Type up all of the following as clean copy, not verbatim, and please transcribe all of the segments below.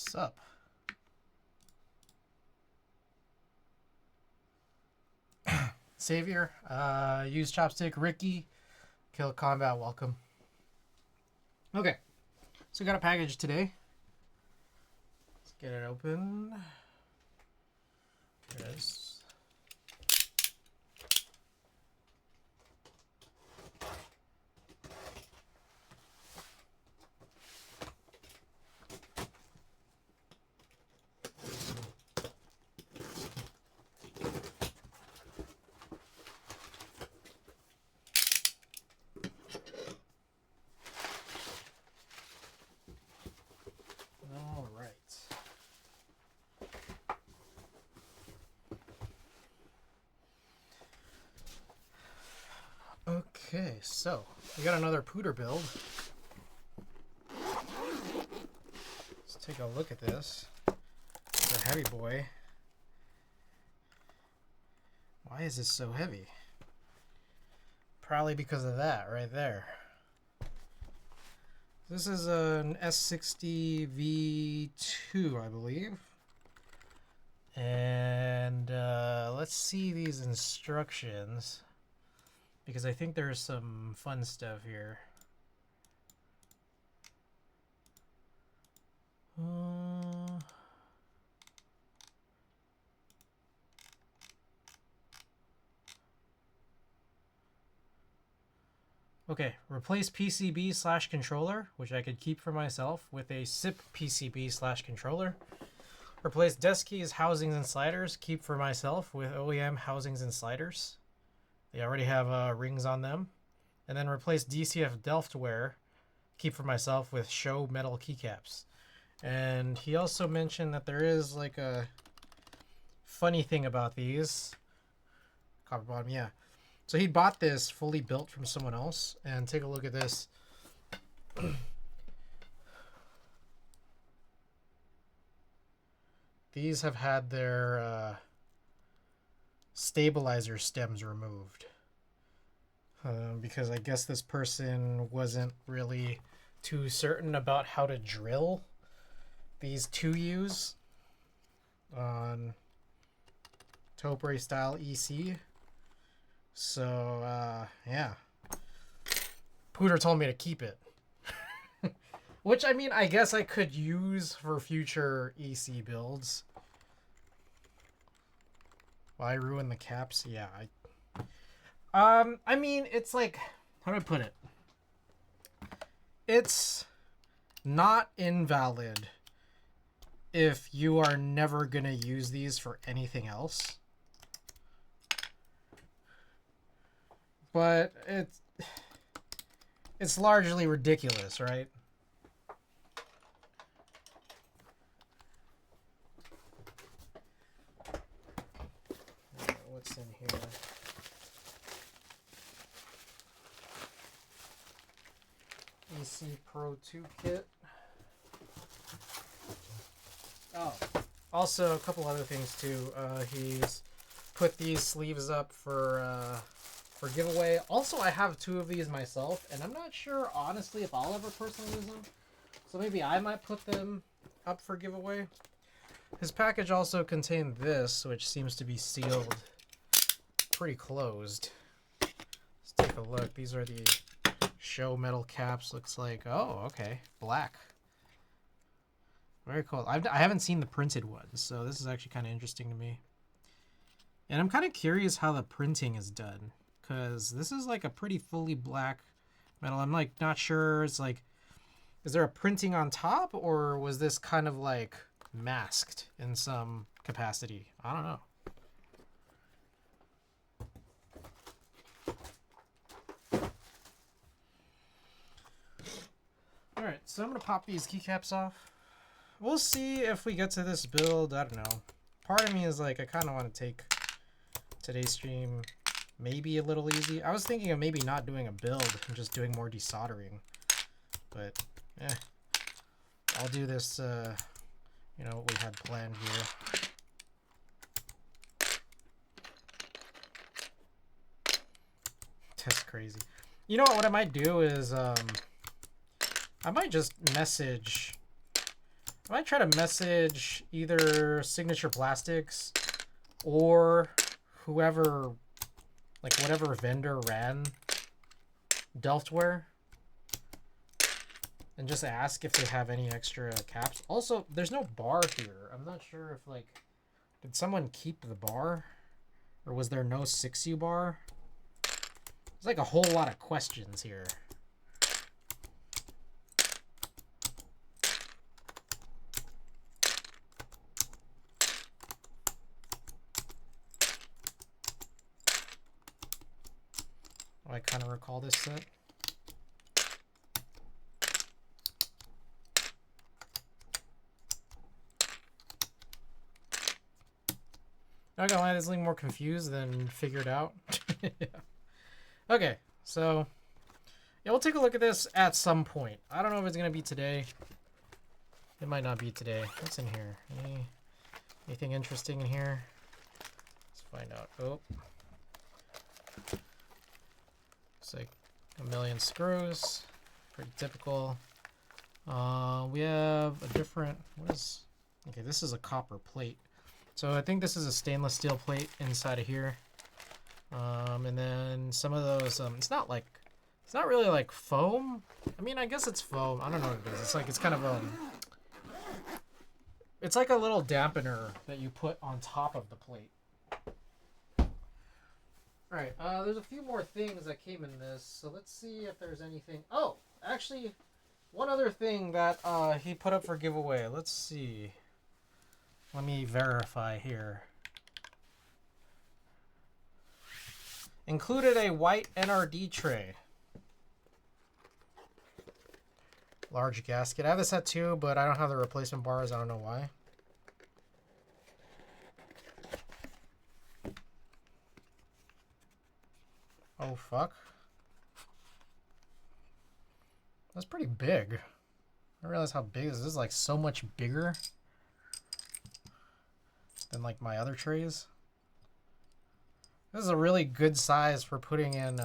Sup? Savior, use chopstick, Ricky, kill combat, welcome. Okay, so we got a package today. Let's get it open. There it is. All right. Okay, so we got another Pooter build. Let's take a look at this. It's a heavy boy. Why is this so heavy? Probably because of that right there. This is an S60 V2, I believe. And let's see these instructions, because I think there's some fun stuff here. Okay, replace PCB/controller, which I could keep for myself, with a SIP PCB/controller. Replace desk keys, housings, and sliders, keep for myself, with OEM housings and sliders. They already have rings on them. And then replace DCF Delftware, keep for myself, with show metal keycaps. And he also mentioned that there is like a funny thing about these. Copper bottom, yeah. So he bought this fully built from someone else, and take a look at this. These have had their stabilizer stems removed. Because I guess this person wasn't really too certain about how to drill these 2Us on Topiary style EC. So, yeah. Pooter told me to keep it. Which, I mean, I guess I could use for future EC builds. Why ruin the caps? Yeah, I mean, it's like, how do I put it? It's not invalid if you are never gonna use these for anything else. But it's largely ridiculous, right? What's in here? EC Pro 2 kit. Oh, also a couple other things too. He's put these sleeves up for giveaway. Also, I have 2 of these myself, and I'm not sure, honestly, if I'll ever personally use them. So maybe I might put them up for giveaway. His package also contained this, which seems to be sealed pretty closed. Let's take a look. These are the show metal caps. Looks like, oh, okay, black. Very cool. I haven't seen the printed ones, so this is actually kind of interesting to me. And I'm kind of curious how the printing is done, because this is like a pretty fully black metal. I'm like not sure. It's like, is there a printing on top, or was this kind of like masked in some capacity? I don't know. Alright, so I'm going to pop these keycaps off. We'll see if we get to this build. I don't know. Part of me is like, I kind of want to take today's stream maybe a little easy. I was thinking of maybe not doing a build and just doing more desoldering. But, I'll do this, you know, what we had planned here. That's crazy. You know what I might do is, I might just message I might try to message either Signature Plastics or whoever, like whatever vendor ran Delftware, and just ask if they have any extra caps. Also, there's no bar here. I'm not sure if, like, did someone keep the bar? Or was there no 6U bar? There's like a whole lot of questions here. Oh, I kind of recall this set. Not gonna lie, this is like more confused than figured out. Yeah. Okay, so yeah, we'll take a look at this at some point. I don't know if it's gonna be today. It might not be today. What's in here? Anything interesting in here? Let's find out. Oh, it's like a million screws. Pretty typical. We have a different. What is? Okay, this is a copper plate. So I think this is a stainless steel plate inside of here. And then some of those, it's not really like foam. I mean, I guess it's foam. I don't know what it is. It's kind of it's like a little dampener that you put on top of the plate. All right, there's a few more things that came in this. So let's see if there's anything. Oh, actually, one other thing that he put up for giveaway. Let's see. Let me verify here. Included a white NRD tray. Large gasket. I have this set too, but I don't have the replacement bars. I don't know why. Oh, fuck. That's pretty big. I realize how big this is. Like so much bigger than like my other trays. This is a really good size for putting in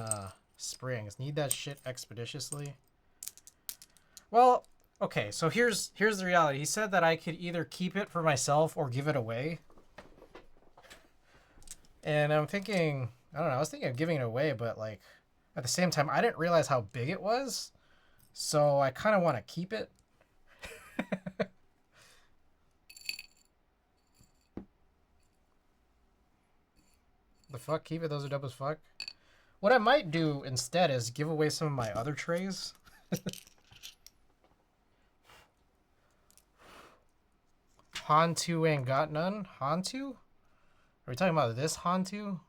springs. Need that shit expeditiously. Well, okay, so here's the reality. He said that I could either keep it for myself or give it away. And I'm thinking, I don't know, I was thinking of giving it away, but like at the same time, I didn't realize how big it was. So I kind of want to keep it. The fuck? Keep it? Those are dope as fuck. What I might do instead is give away some of my other trays. Hantu ain't got none. Hantu? Are we talking about this Hantu?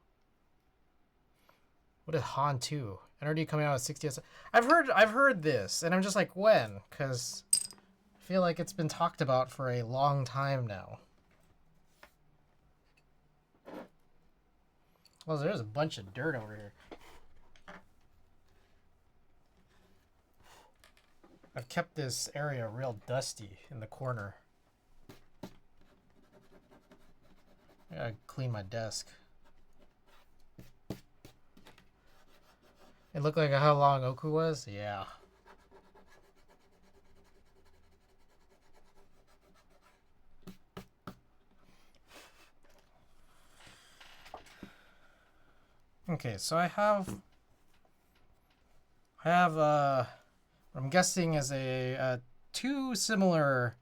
What is Hantu? NRD coming out at 60. I've heard this, and I'm just like, when? Because I feel like it's been talked about for a long time now. Well, there's a bunch of dirt over here. I've kept this area real dusty in the corner. I gotta clean my desk. It looked like how long Oku was? Yeah. Okay, so I have what I'm guessing is a two similar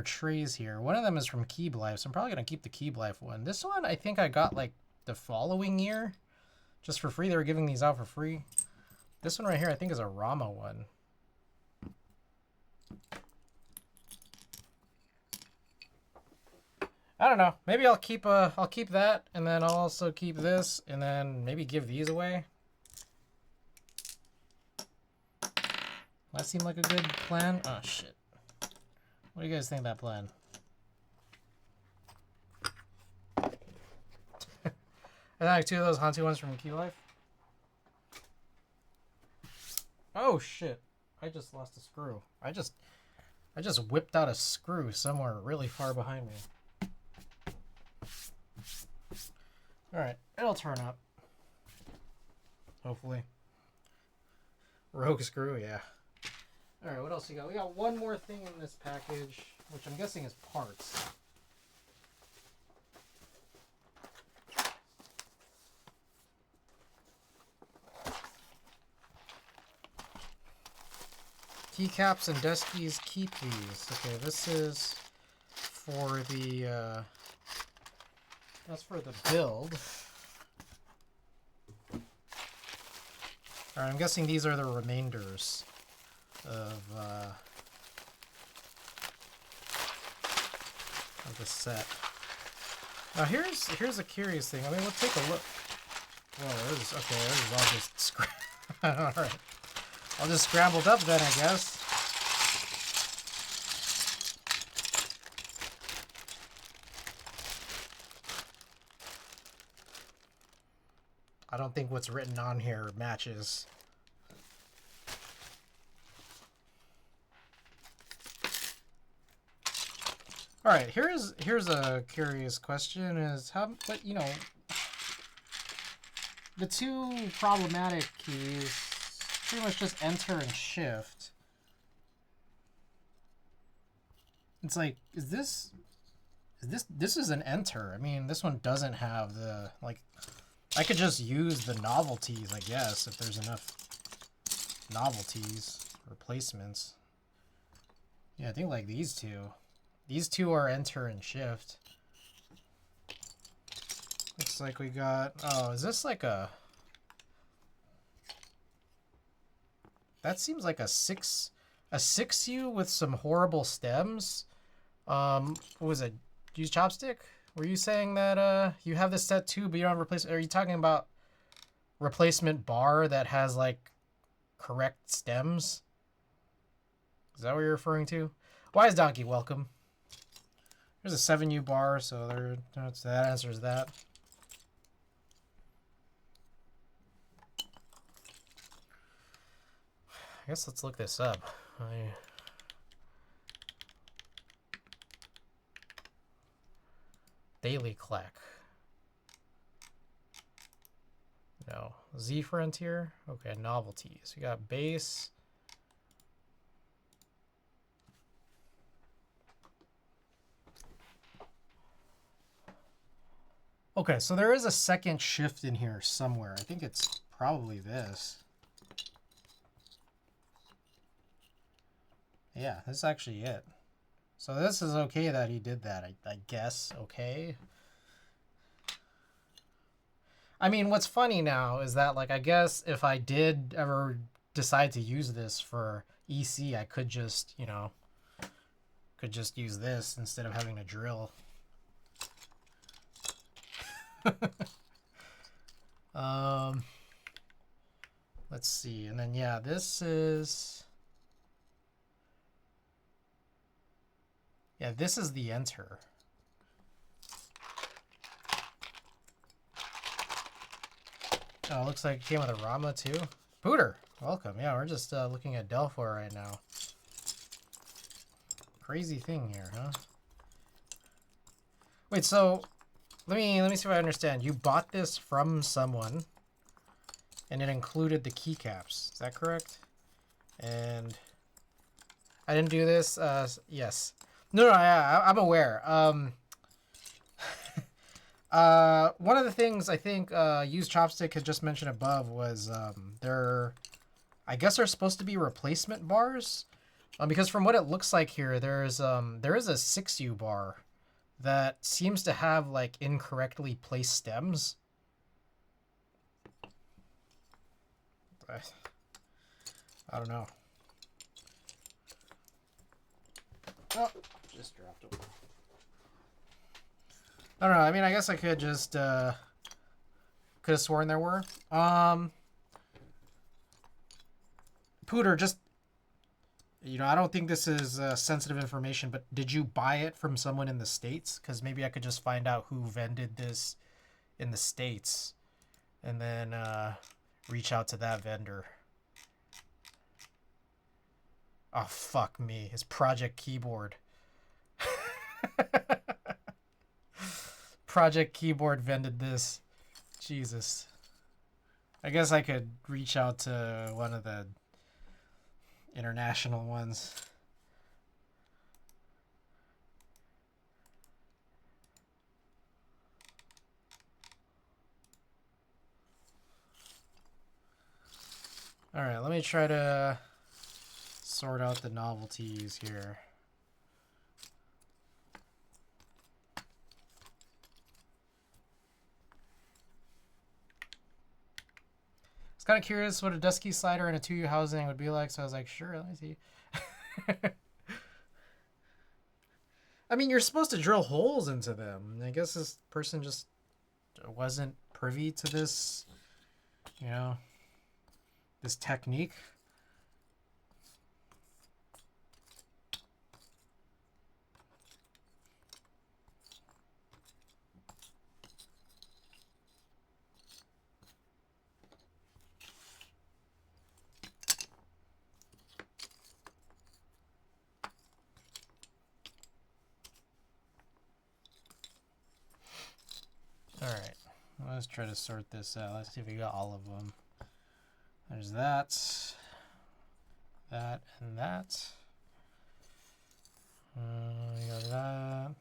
trays here. One of them is from Keeb Life, so I'm probably gonna keep the Keeb Life one. This one I think I got like the following year, just for free. They were giving these out for free. This one right here I think is a Rama one. I don't know. Maybe I'll keep that, and then I'll also keep this, and then maybe give these away. That seemed like a good plan. Oh shit. What do you guys think of that plan? I like two of those Hantu ones from Key Life. Oh shit. I just lost a screw. I just whipped out a screw somewhere really far behind me. Alright, it'll turn up. Hopefully. Rogue screw, yeah. All right, what else we got? We got one more thing in this package, which I'm guessing is parts. Keycaps and Deskey's key keys. Okay, this is for the that's for the build. Alright, I'm guessing these are the remainders of the set. Now here's a curious thing. I mean, let's take a look. Whoa, this is all just alright. All just scrambled up then, I guess. I don't think what's written on here matches. All right, here's a curious question: is how, but you know, the two problematic keys pretty much just enter and shift. It's like, this is an enter. I mean, this one doesn't have the, like, I could just use the novelties, I guess, if there's enough novelties, replacements. Yeah, I think like these two. These two are enter and shift. Looks like we got, oh, is this like a, that seems like a 6U with some horrible stems. What was it? Use chopstick? Were you saying that you have this set too, but you don't have replacement? Are you talking about replacement bar that has like correct stems? Is that what you're referring to? Why is Donkey welcome? There's a 7U bar, so that answers that. I guess let's look this up. Daily Clack. No. Z Frontier? Okay, novelties. We got base. Okay, so there is a second shift in here somewhere. I think it's probably this. Yeah, this is actually it. So this is okay that he did that, I guess. Okay. I mean, what's funny now is that, like, I guess if I did ever decide to use this for EC, I could just, you know, use this instead of having to drill. Let's see. And then, yeah, this is... Yeah, this is the enter. Oh, looks like it came with a Rama too. Pooter, welcome. Yeah, we're just looking at Delphor right now. Crazy thing here, huh? Wait, so let me see if I understand. You bought this from someone, and it included the keycaps. Is that correct? And I didn't do this. Yes. No, I'm aware. One of the things I think Used Chopstick had just mentioned above was I guess they're supposed to be replacement bars, because from what it looks like here, there is a 6U bar that seems to have like incorrectly placed stems. I don't know. Oh, just dropped it. I don't know. I mean, I guess I could just could have sworn there were. Pooter, just, you know, I don't think this is sensitive information, but did you buy it from someone in the States? Because maybe I could just find out who vended this in the States and then reach out to that vendor. Oh, fuck me. His Project Keyboard. Project Keyboard vended this. Jesus. I guess I could reach out to one of the... international ones. Alright, let me try to sort out the novelties here. I was kind of curious what a dusky slider and a 2U housing would be like, so I was like, sure, let me see. I mean, you're supposed to drill holes into them. I guess this person just wasn't privy to this, you know, this technique. Alright, let's try to sort this out. Let's see if we got all of them. There's that, and that. We got that.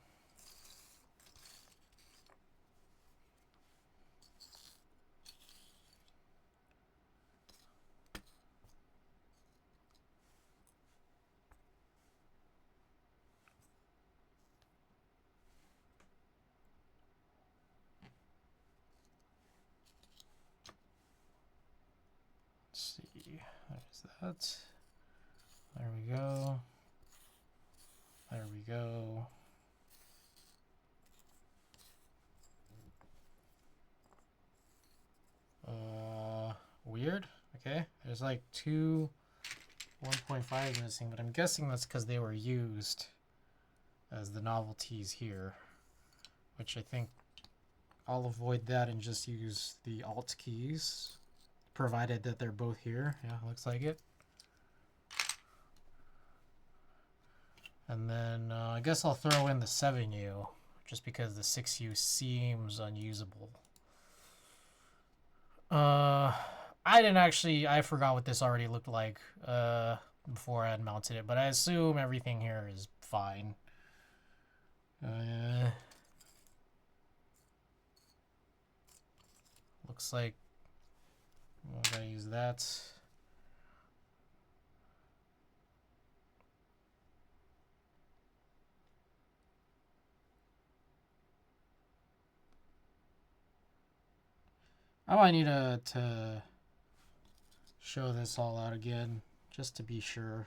Let's see, there's that. There we go. There we go. Weird. Okay, there's like 1.5 missing, but I'm guessing that's because they were used as the novelties here, which I think I'll avoid that and just use the Alt keys, provided that they're both here. Yeah, looks like it. And then I guess I'll throw in the 7U, just because the 6U seems unusable. I forgot what this already looked like before I had mounted it, but I assume everything here is fine. Looks like I'm gonna use that. I might need to show this all out again, just to be sure.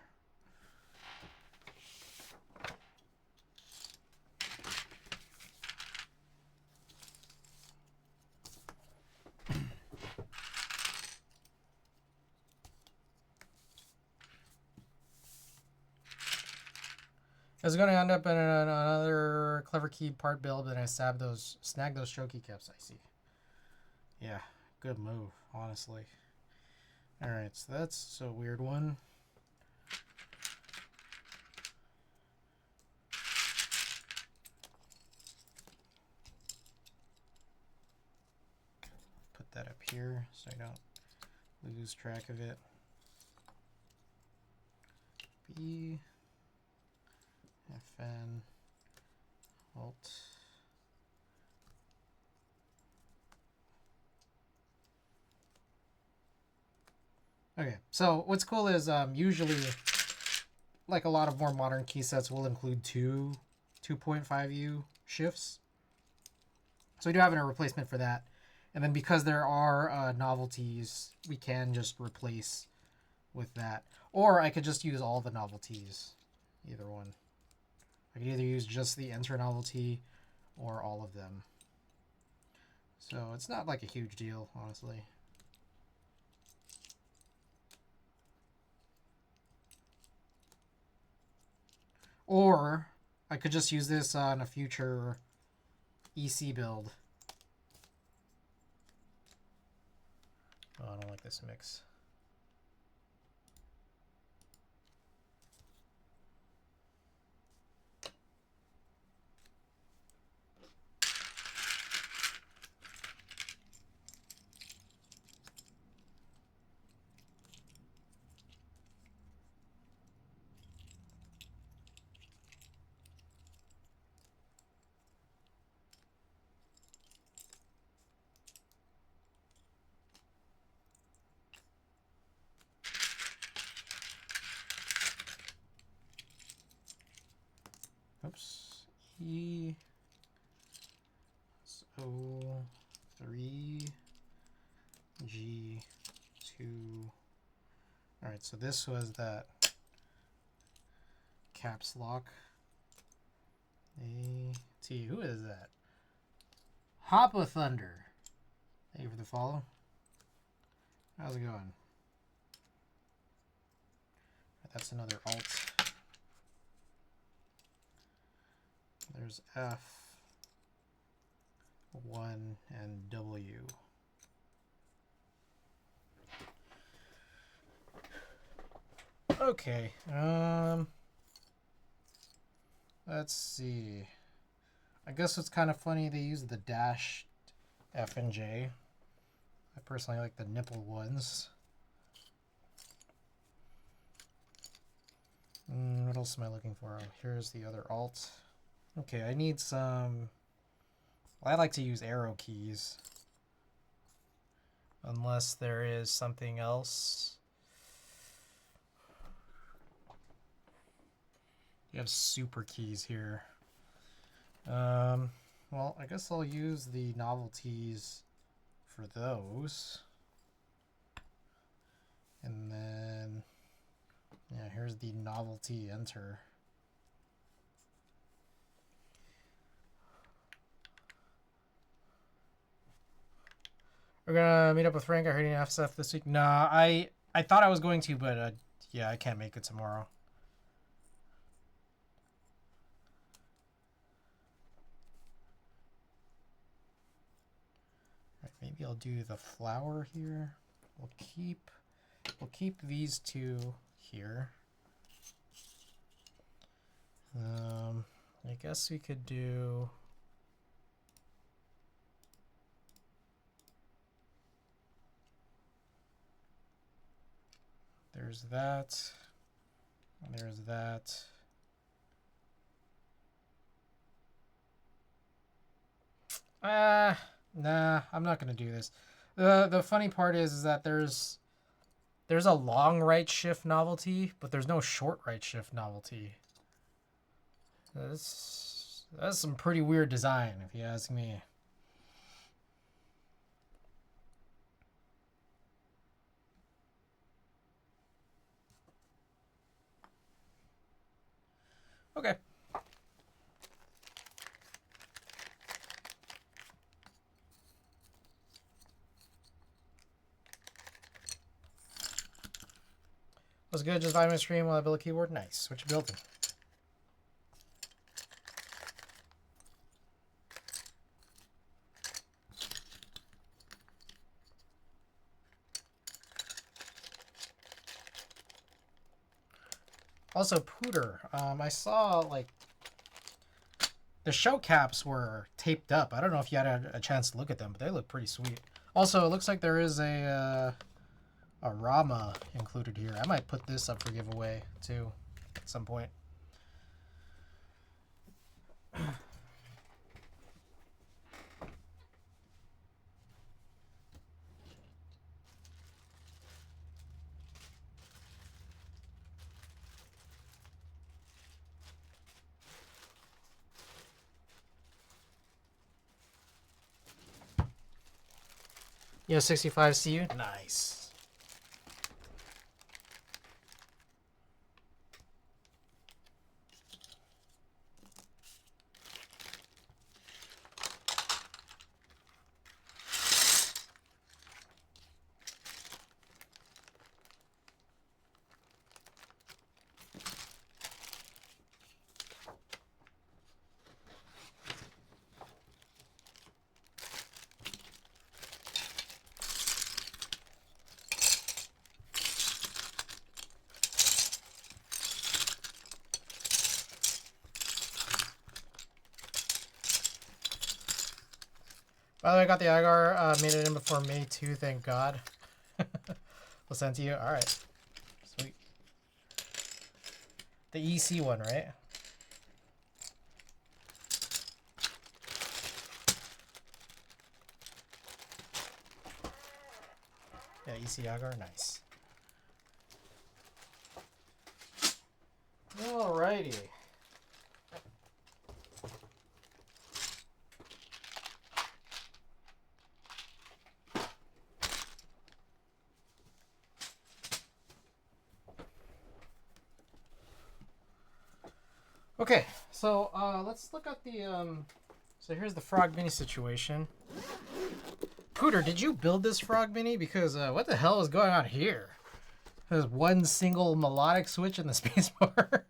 It's going to end up in another clever key part build, and I snag those stroke keycaps. I see. Yeah, good move, honestly. All right, so that's a weird one. Put that up here so I don't lose track of it. B, FN, Alt. Okay, so what's cool is usually, like a lot of more modern key sets will include 2.5U shifts. So we do have a replacement for that. And then because there are novelties, we can just replace with that. Or I could just use all the novelties, either one. I could either use just the enter novelty or all of them. So it's not like a huge deal, honestly. Or I could just use this on a future EC build. Oh, I don't like this mix. oops, E, O, 3, G, 2. All right, so this was that caps lock. A, T, who is that? Hop of Thunder. Thank you for the follow. How's it going? That's another alt. There's F, 1, and W. Okay. Let's see. I guess it's kind of funny they use the dashed F and J. I personally like the nipple ones. What else am I looking for? Oh, here's the other alt. Okay, I need some... Well, I like to use arrow keys. Unless there is something else. You have super keys here. Well, I guess I'll use the novelties for those. And then, yeah, here's the novelty enter. We're gonna meet up with Frank. I heard you have stuff this week. Nah, I thought I was going to, but yeah, I can't make it tomorrow. Right, maybe I'll do the flower here. We'll keep these two here. I guess we could do. There's that. There's that. Nah, I'm not gonna do this. The funny part is that there's a long right shift novelty, but there's no short right shift novelty. That's some pretty weird design, if you ask me. Okay. Was good, just vibing stream while I build a keyboard. Nice. What you building? Also, Pooter, I saw like the show caps were taped up. I don't know if you had a chance to look at them, but they look pretty sweet. Also, it looks like there is a Rama included here. I might put this up for giveaway too at some point. Yo, 65 CU. Nice. By the way, I got the agar, made it in before May 2, thank God. We'll send to you. All right. Sweet. The EC one, right? Yeah, EC agar, nice. Alrighty. Okay, so let's look at the so here's the Frog Mini situation. Pooter, did you build this Frog Mini? Because what the hell is going on here? There's one single melodic switch in the spacebar.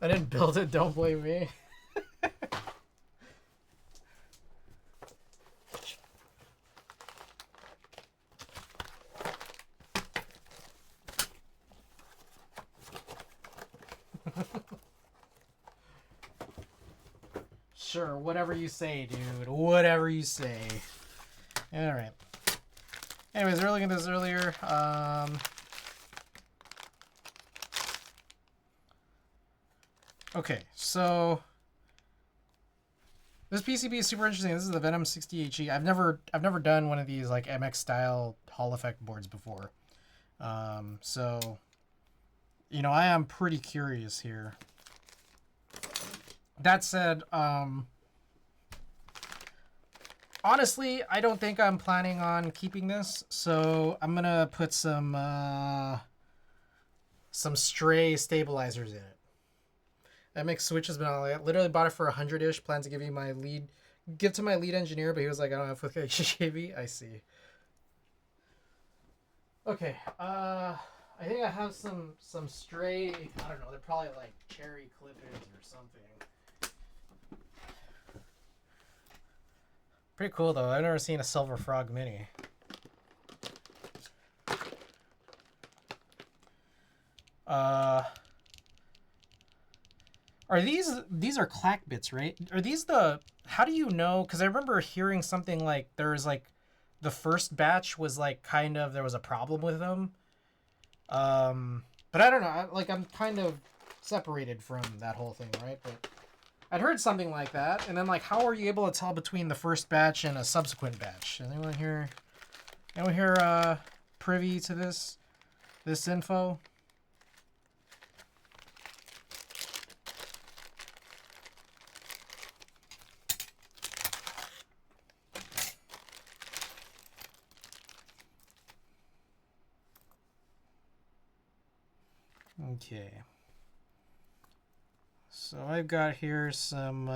I didn't build it, don't blame me. Sure, whatever you say, dude. Whatever you say. Alright. Anyways, we were looking at this earlier. Okay, so this PCB is super interesting. This is the Venom 60HE. I've never done one of these like MX style Hall effect boards before. So you know, I am pretty curious here. That said, honestly, I don't think I'm planning on keeping this, so I'm gonna put some stray stabilizers in it. MX Switch has been on. I literally bought it for 100-ish. Plan to give to my lead engineer, but he was like, I don't have with HJB. I see. Okay, I think I have some stray, I don't know, they're probably like cherry clip-ins or something. Pretty cool though. I've never seen a Silver Frog Mini. Are these are clack bits, right? Are these the, how do you know? Because I remember hearing something like there's like the first batch was like kind of, there was a problem with them. But I don't know. I'm kind of separated from that whole thing, right? But I'd heard something like that, and then like, how are you able to tell between the first batch and a subsequent batch? Anyone here privy to this info? Okay. So I've got here some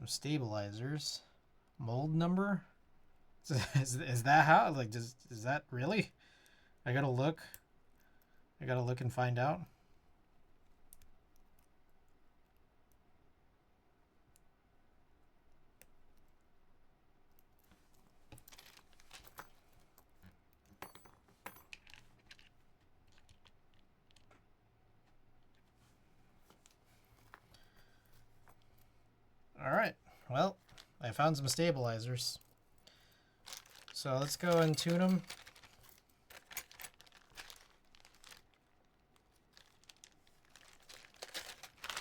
stabilizers. Mold number? Is that how? Like, is that really? I gotta look and find out. Alright, well, I found some stabilizers. So let's go and tune them.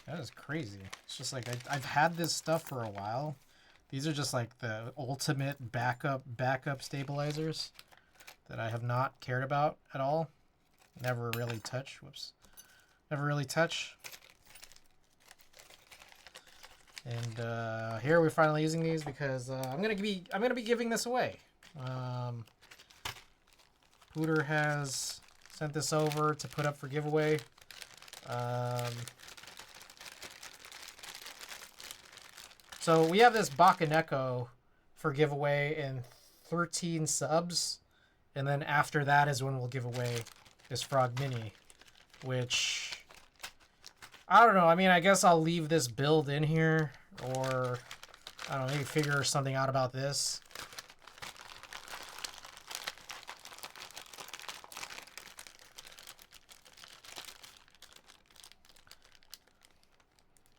That is crazy. It's just like, I've had this stuff for a while. These are just like the ultimate backup stabilizers that I have not cared about at all. Never really touch. Whoops. Never really touch. And here we're finally using these because I'm gonna be giving this away. Pooter has sent this over to put up for giveaway. So we have this Bakaneko for giveaway in 13 subs, and then after that is when we'll give away this Frog Mini, which I don't know. I mean, I guess I'll leave this build in here, or I don't know, maybe figure something out about this.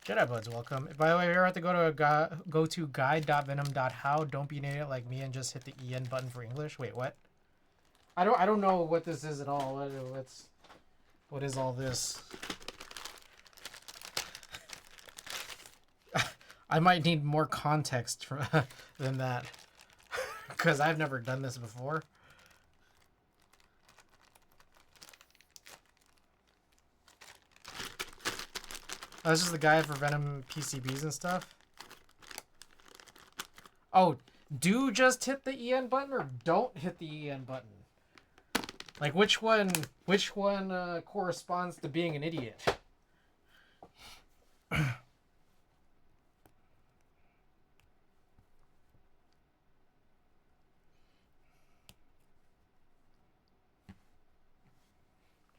Jedi Buds, welcome. By the way, you have to go to guide.venom.how. Don't be an idiot like me and just hit the EN button for English. Wait, what? I don't know what this is at all. What is all this? I might need more context than that, because I've never done this before. Oh, this is the guide for Venom PCBs and stuff. Oh, do just hit the EN button or don't hit the EN button? Like which one corresponds to being an idiot?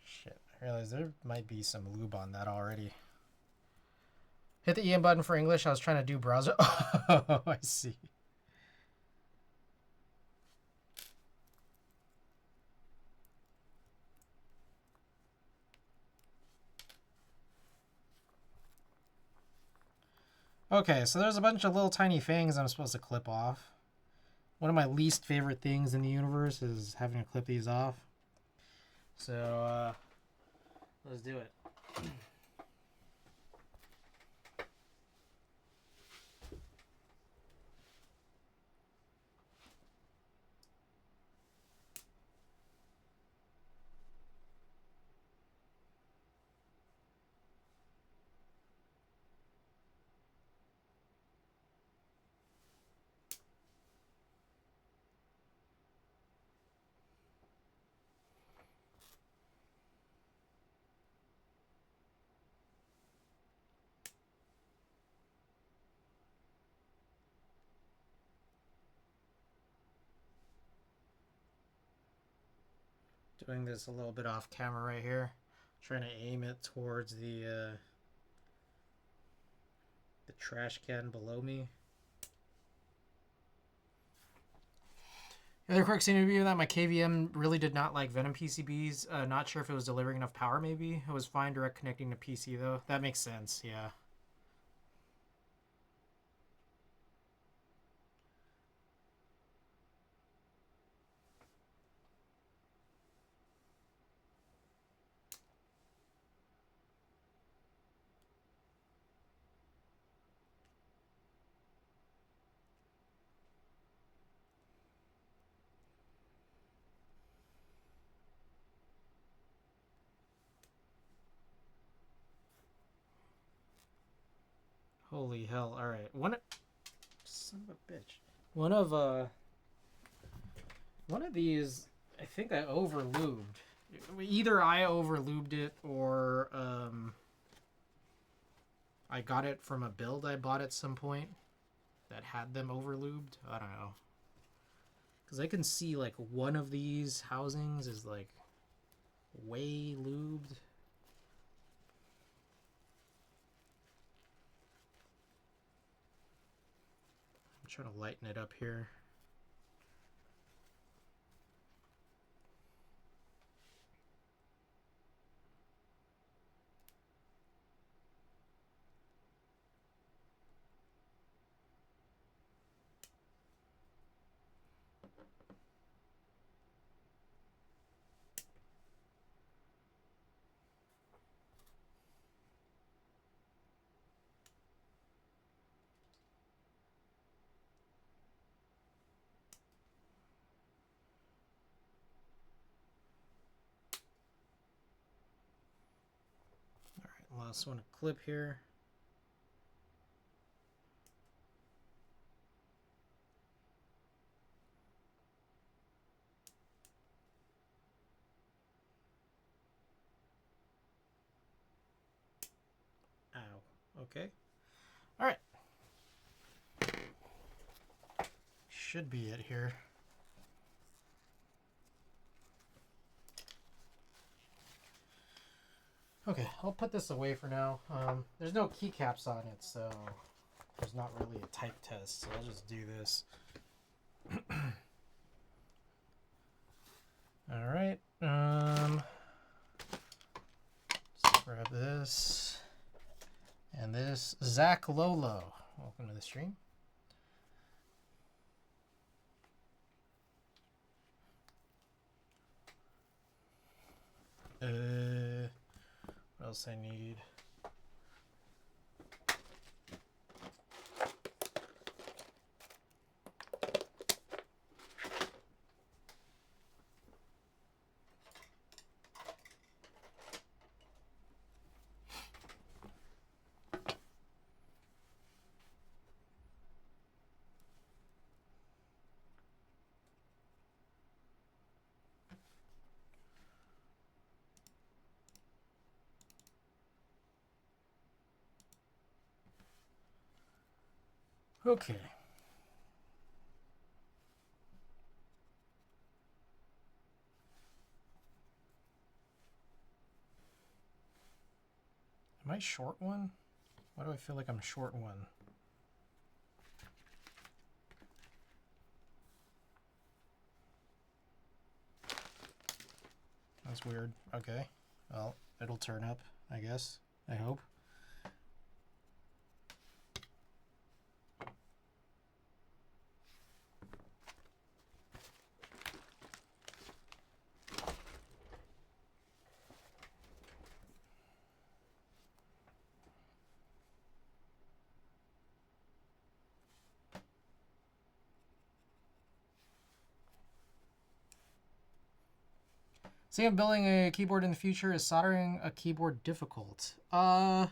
Shit, I realize there might be some lube on that already. Hit the EN button for English. I was trying to do browser. Oh, I see. Okay, so there's a bunch of little tiny fangs I'm supposed to clip off. One of my least favorite things in the universe is having to clip these off. So, let's do it. Doing this a little bit off camera right here. Trying to aim it towards the trash can below me. The other quirk seemed to be that my KVM really did not like Venom PCBs. Not sure if it was delivering enough power, maybe. It was fine direct connecting to PC, though. That makes sense, yeah. Holy hell. Alright. Son of a bitch. One of these, I think I overlubed. Either I overlubed it or I got it from a build I bought at some point that had them overlubed. I don't know. Because I can see like one of these housings is like way lubed. I'm trying to lighten it up here. Alright, last one to clip here. Ow. Okay. Alright. Should be it here. Okay, I'll put this away for now. There's no keycaps on it, so there's not really a type test, so I'll just do this. Alright, let's grab this and this. Zach Lolo, welcome to the stream. What else I need? Okay. Am I short one? Why do I feel like I'm short one? That's weird. Okay. Well, it'll turn up, I guess. I hope. Say I'm building a keyboard in the future. Is soldering a keyboard difficult? I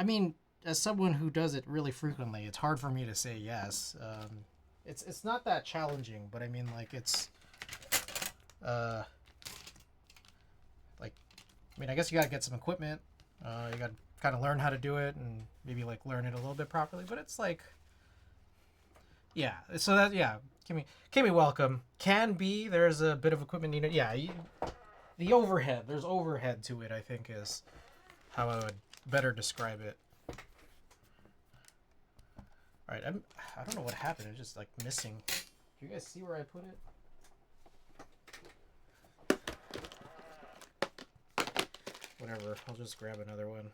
mean, as someone who does it really frequently, it's hard for me to say yes. It's not that challenging, but I mean, like, it's like, I mean, I guess you gotta get some equipment. You gotta kind of learn how to do it and maybe like learn it a little bit properly. But it's like, yeah. So that, yeah, Kimmy, welcome. Can be there's a bit of equipment needed. Yeah, the overhead. There's overhead to it, I think, is how I would better describe it. All right, I don't know what happened. It's just like missing. Do you guys see where I put it? Whatever. I'll just grab another one.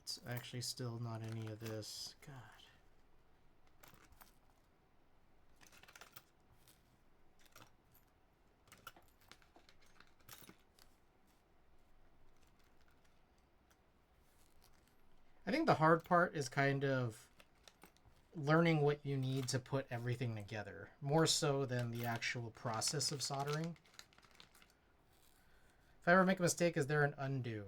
It's actually still not any of this. God. I think the hard part is kind of learning what you need to put everything together, more so than the actual process of soldering. If I ever make a mistake, is there an undo?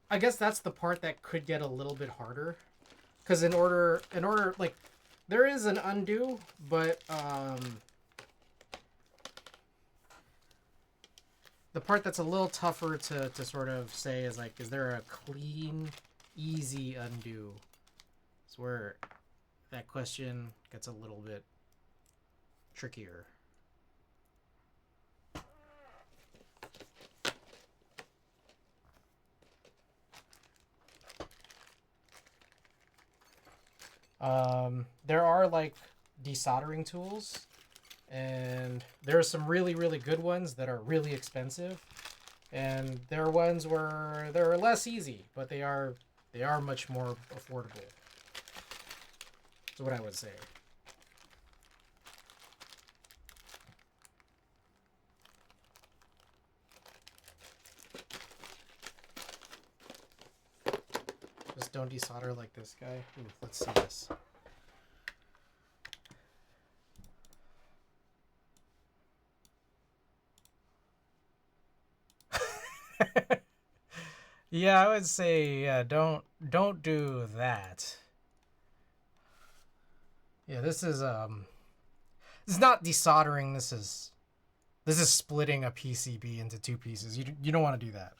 I guess that's the part that could get a little bit harder, because in order, like, there is an undo, but the part that's a little tougher to sort of say is like, is there a clean, easy undo? It's where that question gets a little bit trickier. There are like desoldering tools, and there are some really, really good ones that are really expensive, and there are ones where they're less easy, but they are much more affordable. That's what I would say. Just don't desolder like this guy. Ooh, let's see this. Yeah, I would say, yeah, don't do that. Yeah, this is not desoldering. This is splitting a PCB into two pieces. You don't want to do that.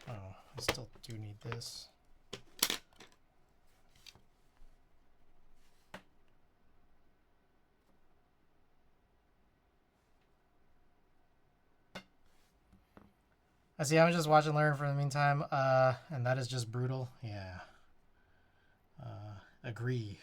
Oh, I still do need this. I see. I'm just watching Learn for the meantime, and that is just brutal. Yeah. Agree.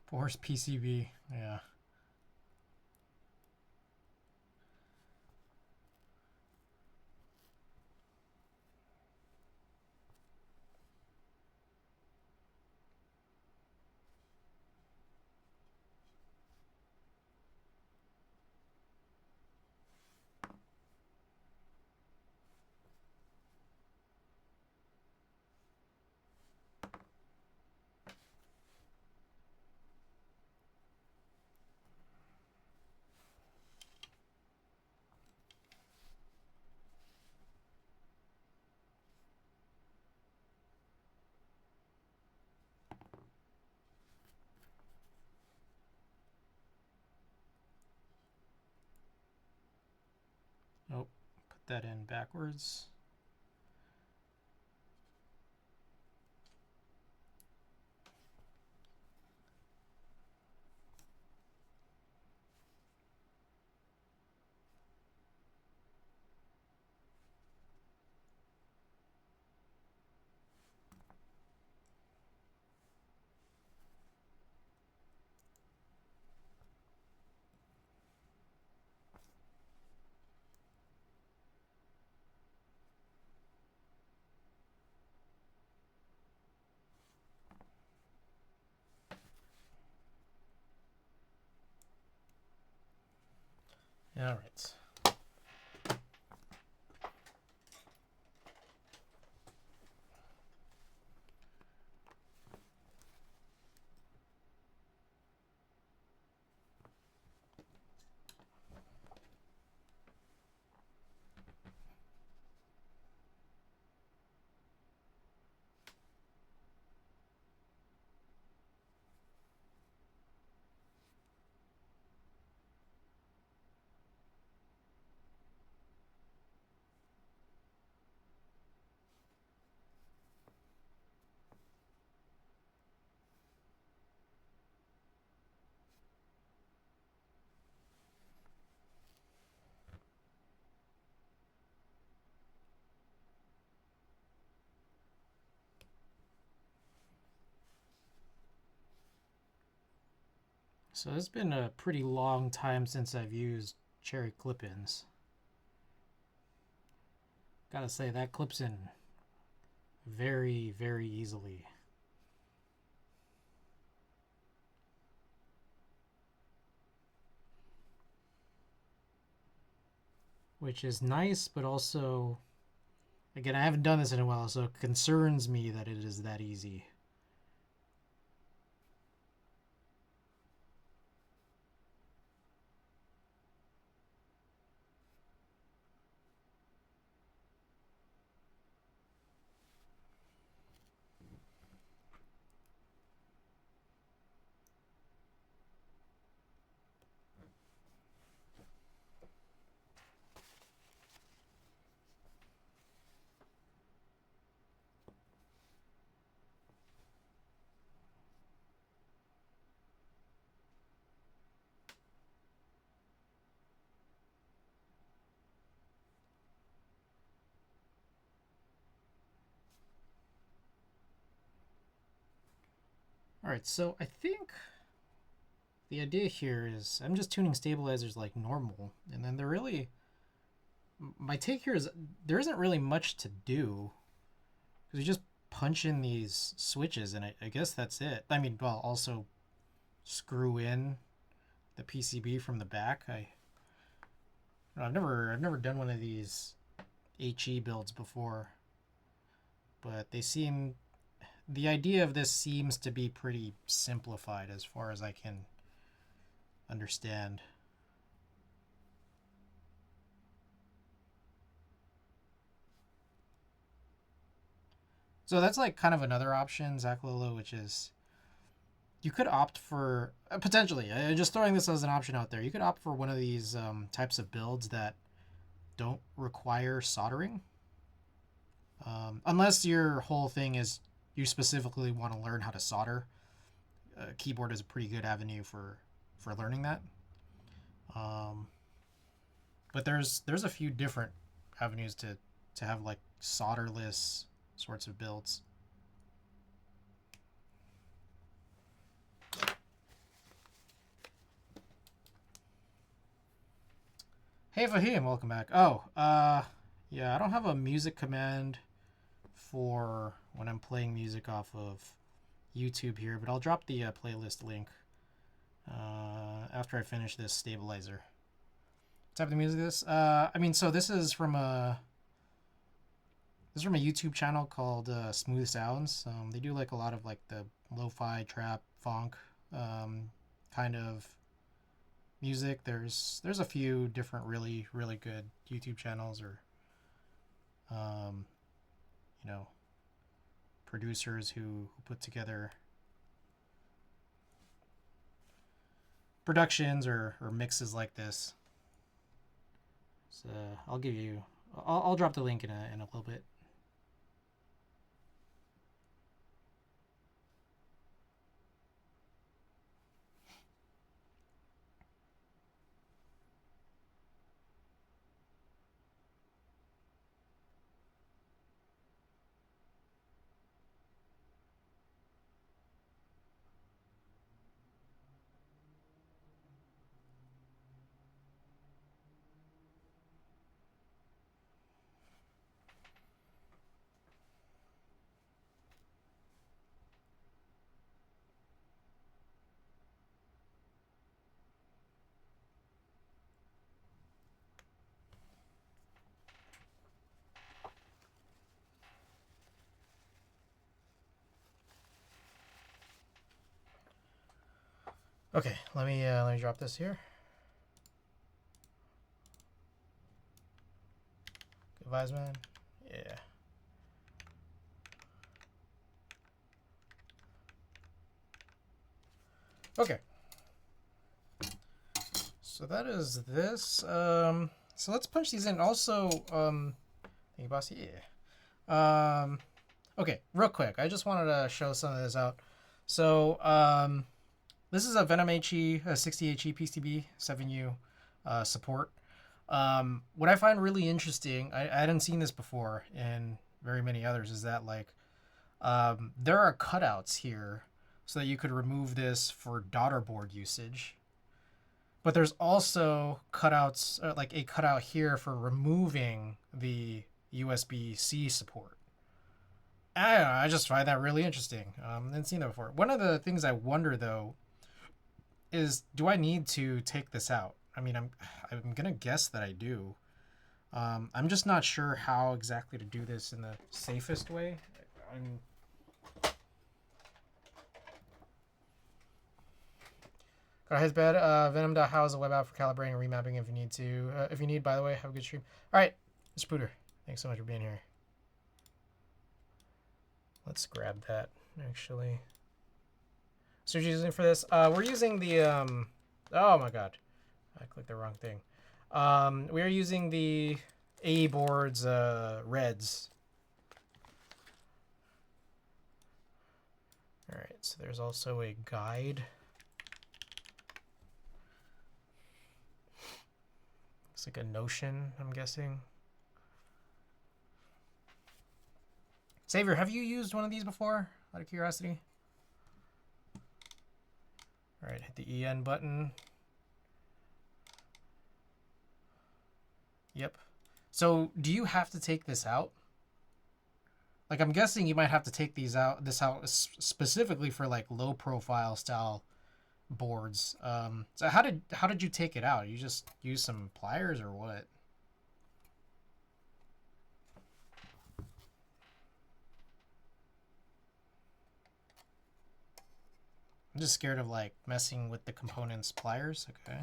Force PCB, yeah. Oh, put that in backwards. All right. So it's been a pretty long time since I've used cherry clip-ins. Gotta say, that clips in very, very easily. Which is nice, but also, again, I haven't done this in a while, so it concerns me that it is that easy. Alright, so I think the idea here is I'm just tuning stabilizers like normal, and then my take here is there isn't really much to do, because you just punch in these switches, and I guess that's it. I mean, well, also screw in the PCB from the back. I've never done one of these HE builds before, but the idea of this seems to be pretty simplified as far as I can understand. So that's like kind of another option, Zach Lolo, which is you could opt for potentially, just throwing this as an option out there, you could opt for one of these types of builds that don't require soldering. Unless your whole thing is you specifically want to learn how to solder. Keyboard is a pretty good avenue for learning that. But there's a few different avenues to have like solderless sorts of builds. Hey Fahim, welcome back. Oh, yeah, I don't have a music command for when I'm playing music off of YouTube here, but I'll drop the playlist link after I finish this stabilizer. What type of music is this? I mean, so this is from a YouTube channel called Smooth Sounds. They do like a lot of like the lo-fi trap funk kind of music. There's a few different really good YouTube channels or you know, producers who put together productions or mixes like this. So I'll drop the link in a little bit. Okay, let me drop this here. Good vibes, man. Yeah. Okay. So that is this. So let's punch these in. Also, thank you, boss. Yeah. Okay, real quick. I just wanted to show some of this out. So, this is a Venom HE, a 60HE PCB 7U support. What I find really interesting, I hadn't seen this before in very many others, is that like there are cutouts here so that you could remove this for daughter board usage. But there's also cutouts, like a cutout here for removing the USB-C support. I don't know, I just find that really interesting. I hadn't seen that before. One of the things I wonder though is, do I need to take this out? I mean, I'm gonna guess that I do. I'm just not sure how exactly to do this in the safest way. Got his bed. Venom.how is a web app for calibrating and remapping if you need to. If you need, by the way, have a good stream. All right, Mr. Pooter, thanks so much for being here. Let's grab that, actually. So what are you using for this? We're using the, oh my god. I clicked the wrong thing. We are using the AE boards, reds. All right, so there's also a guide. It's like a Notion, I'm guessing. Xavier, have you used one of these before, out of curiosity? All right, hit the EN button. Yep. So do you have to take this out? Like, I'm guessing you might have to take this out specifically for like low profile style boards. So how did you take it out? You just use some pliers or what? I'm just scared of like messing with the components pliers. Okay.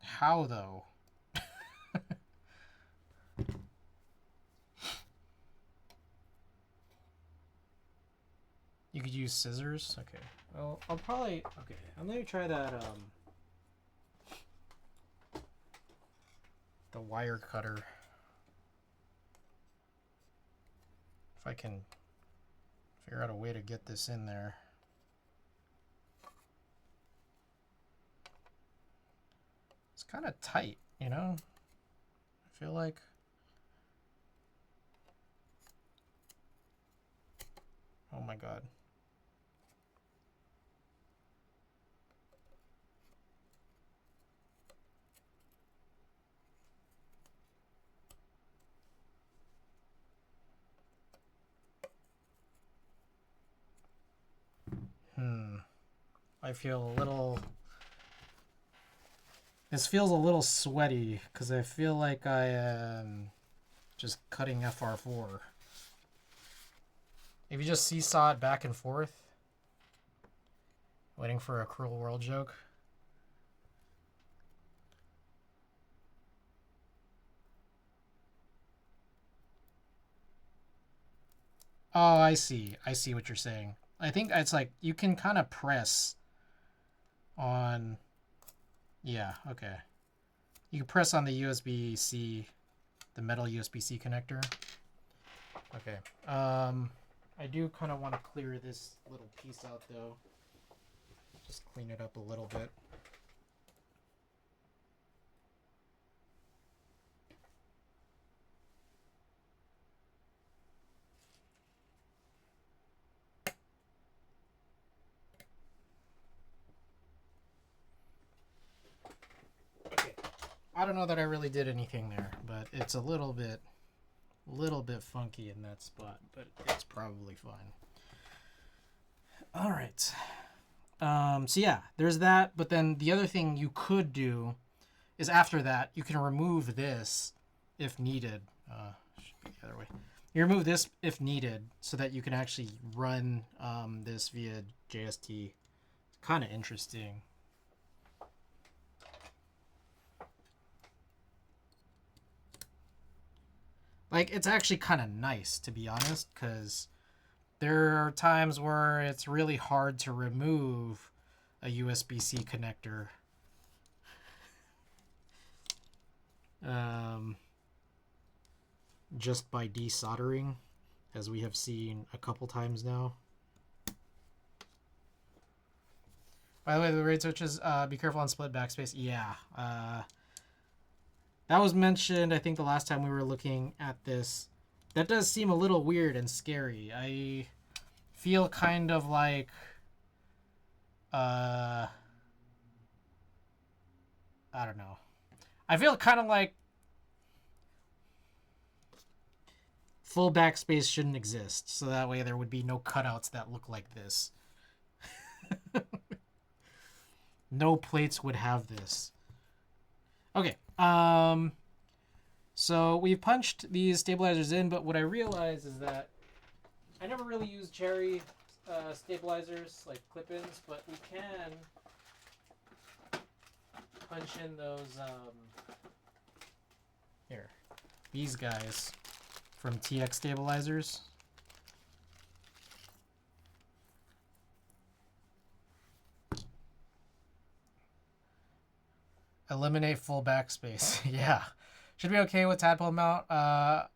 How though? You could use scissors. Okay. Well, I'll probably. Okay. I'm gonna try that. The wire cutter. If I can figure out a way to get this in there. It's kind of tight, you know? I feel like. Oh my god. I feel a little... This feels a little sweaty because I feel like I am just cutting FR4. If you just seesaw it back and forth, waiting for a cruel world joke. Oh, I see. I see what you're saying. I think it's like you can kind of press on... Yeah, okay. You can press on the USB-C, the metal USB-C connector. Okay. I do kind of want to clear this little piece out, though. Just clean it up a little bit. I don't know that I really did anything there, but it's a little bit funky in that spot, but it's probably fine. All right. So yeah, there's that. But then the other thing you could do is after that, you can remove this if needed. Should be the other way. You remove this if needed so that you can actually run this via JST. It's kind of interesting. Like, it's actually kind of nice, to be honest, because there are times where it's really hard to remove a USB-C connector. Just by desoldering, as we have seen a couple times now. By the way, the raid switches, be careful on split backspace. Yeah. That was mentioned, I think, the last time we were looking at this. That does seem a little weird and scary. I feel kind of like... I don't know. I feel kind of like full backspace shouldn't exist, so that way there would be no cutouts that look like this. No plates would have this. Okay, so we've punched these stabilizers in, but what I realize is that I never really use cherry stabilizers, like clip-ins, but we can punch in those, here, these guys from TX stabilizers. Eliminate full backspace. Yeah. Should be okay with tadpole mount. On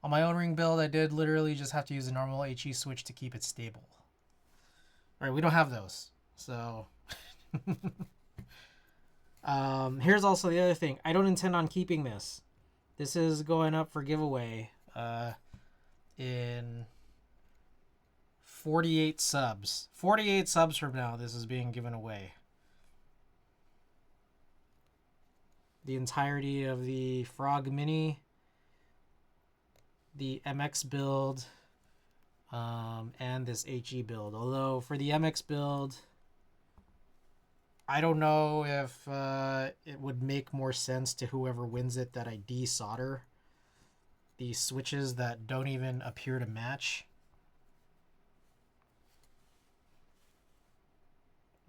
my own ring build, I did literally just have to use a normal HE switch to keep it stable. All right, we don't have those. So here's also the other thing. I don't intend on keeping this. This is going up for giveaway in 48 subs. 48 subs from now, this is being given away. The entirety of the Frog Mini, the MX build, and this HE build. Although for the MX build, I don't know if it would make more sense to whoever wins it that I desolder the switches that don't even appear to match.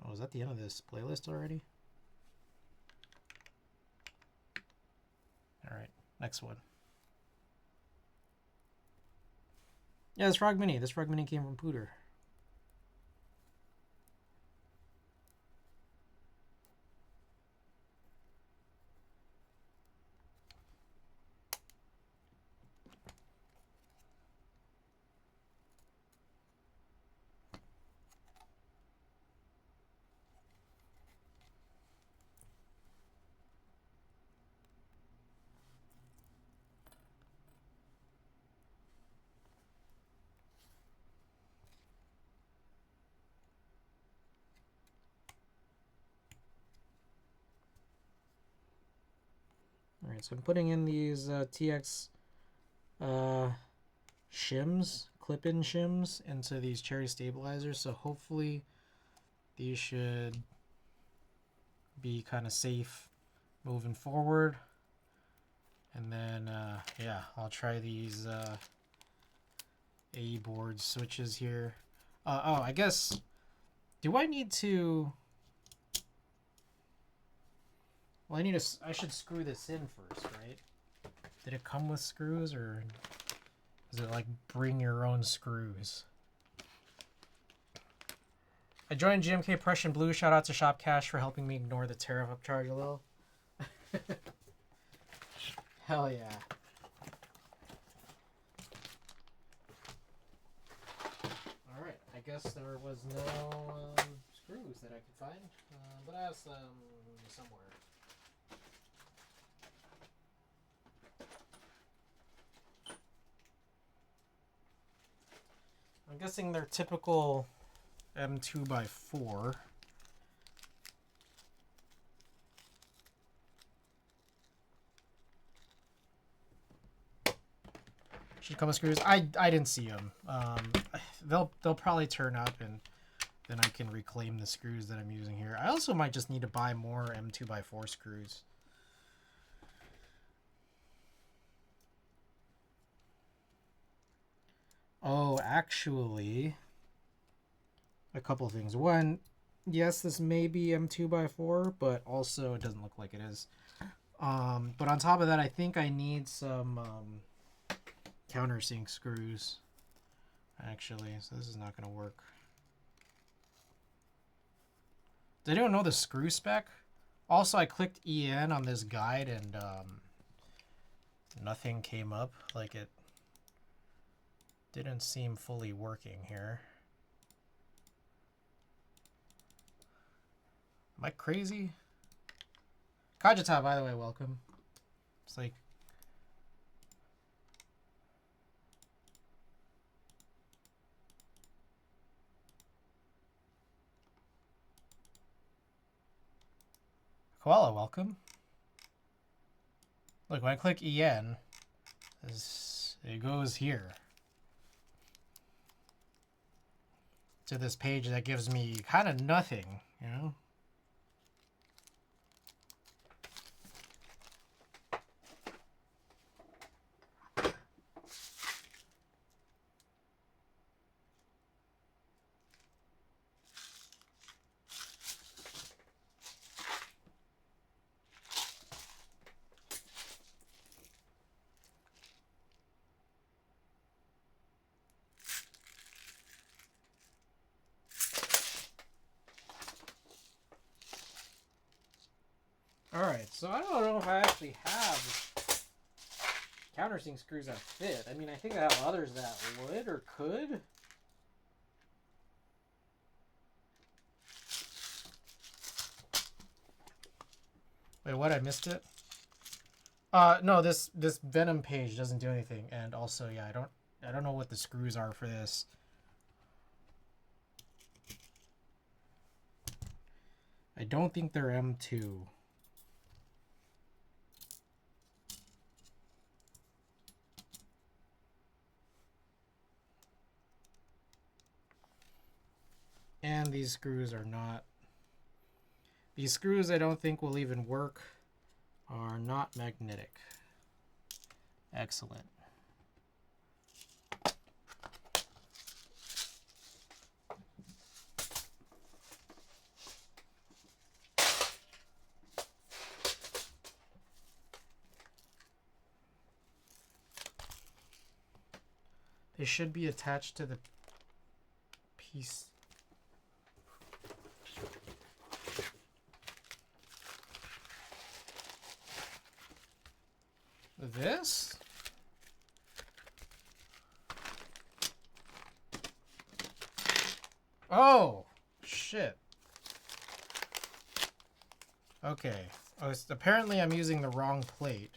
Oh, is that the end of this playlist already? All right, next one. Yeah, this Frog Mini. This Frog Mini came from Pooter. Alright, so I'm putting in these TX shims, clip-in shims into these cherry stabilizers, so hopefully these should be kind of safe moving forward. And then yeah, I'll try these A board switches here. Oh, I guess, do I need to, well, I should screw this in first, right? Did it come with screws, or is it like bring your own screws? I joined GMK Prussian Blue. Shout out to Shop Cash for helping me ignore the tariff upcharge a little. Hell yeah. Alright, I guess there was no screws that I could find, but I have some somewhere. I'm guessing they're typical M2x4. Should come with screws. I didn't see them. They'll probably turn up, and then I can reclaim the screws that I'm using here. I also might just need to buy more M2x4 screws. Oh, actually, a couple of things. One, yes, this may be M2x4, but also it doesn't look like it is. But on top of that, I think I need some countersink screws, actually, so this is not going to work. Did anyone know the screw spec? Also, I clicked EN on this guide and nothing came up. Like, it didn't seem fully working here. Am I crazy? Kajita, by the way, welcome. It's like, Koala, welcome. Look, when I click EN, it goes here to this page that gives me kind of nothing, you know? Alright, so I don't know if I actually have countersink screws that fit. I mean, I think I have others that would or could. Wait, what? I missed it? No, this Venom page doesn't do anything, and also, yeah, I don't know what the screws are for this. I don't think they're M2. And these screws are not. These screws I don't think will even work, are not magnetic. Excellent. They should be attached to the piece. This? Oh, shit. Okay. Oh, apparently I'm using the wrong plate.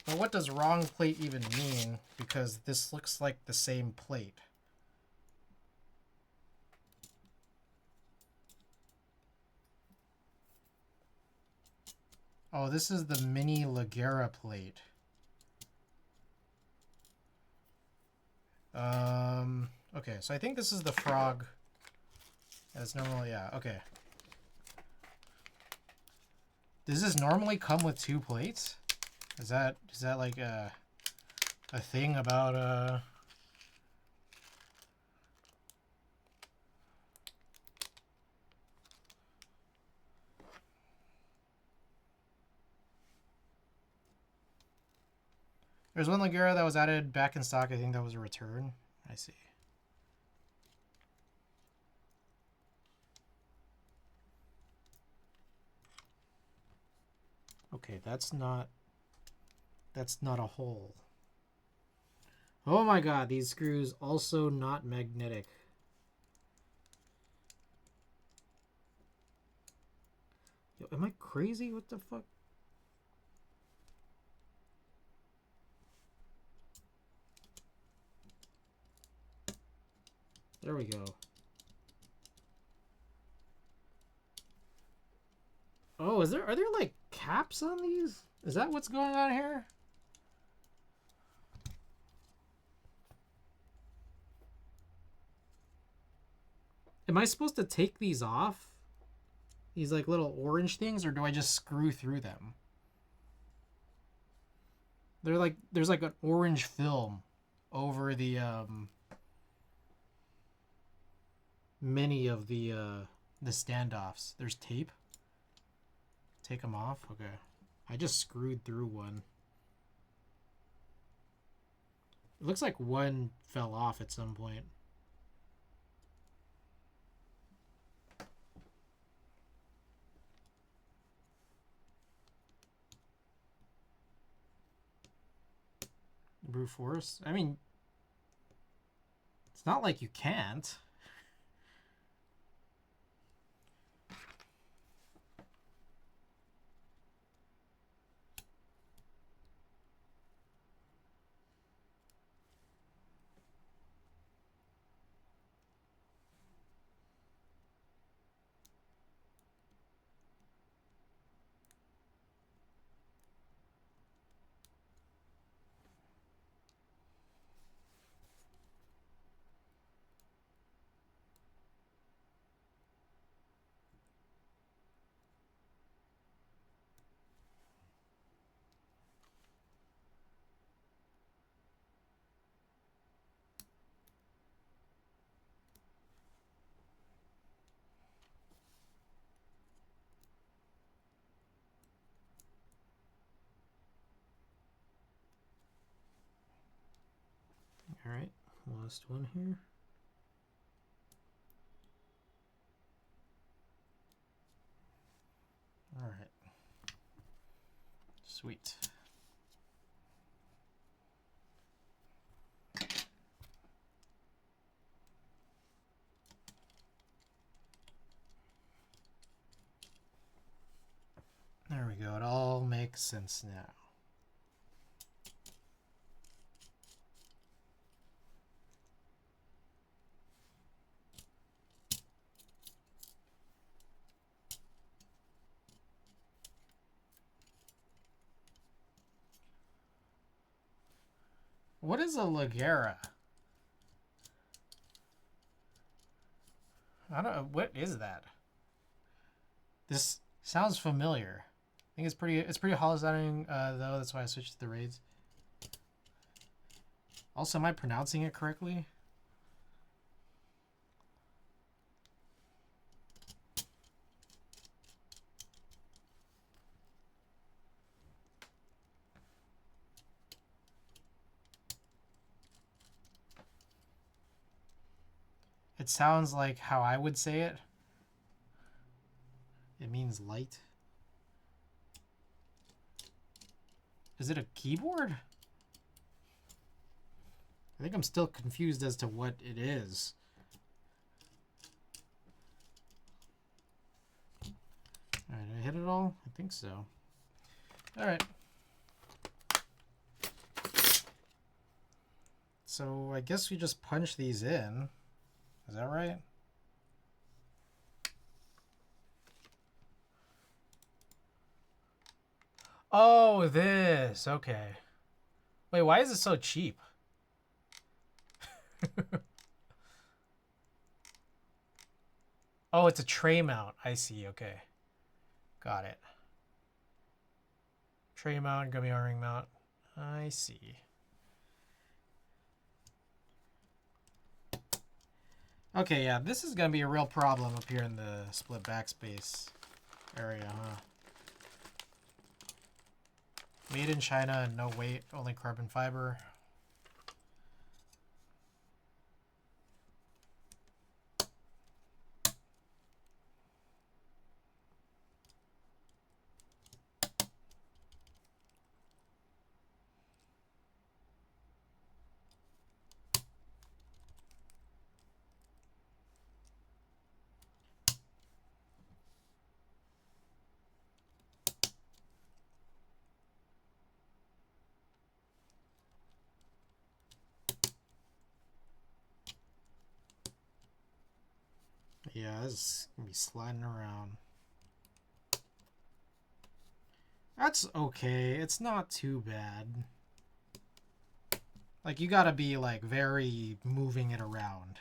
But what does wrong plate even mean? Because this looks like the same plate. Oh, this is the mini Ligera plate. Okay, so I think this is the frog. That's normally, yeah, okay. Does this normally come with 2 plates? Is that like a thing about There's one Ligera that was added back in stock. I think that was a return. I see. Okay, that's not a hole. Oh my god, these screws also not magnetic. Yo, am I crazy? What the fuck? There we go. Oh, are there like caps on these? Is that what's going on here? Am I supposed to take these off? These like little orange things, or do I just screw through them? They're like, there's like an orange film over the many of the standoffs. There's tape. Take them off. Okay. I just screwed through one. It looks like one fell off at some point. Brute force? I mean, it's not like you can't. All right, last one here. All right. Sweet. There we go. It all makes sense now. What is a Ligera? I don't know. What is that? This sounds familiar. I think it's pretty hollow sounding though. That's why I switched to the raids. Also, am I pronouncing it correctly? It sounds like how I would say it. It means light. Is it a keyboard? I think I'm still confused as to what it is. Alright, did I hit it all? I think so. Alright. So I guess we just punch these in. Is that right? Oh, this. Okay. Wait, why is it so cheap? Oh, it's a tray mount. I see. Okay. Got it. Tray mount, gummy O-ring mount. I see. Okay, yeah, this is going to be a real problem up here in the split backspace area, huh? Made in China and no weight, only carbon fiber. Yeah, this is going to be sliding around. That's okay. It's not too bad. Like, you gotta be, like, very moving it around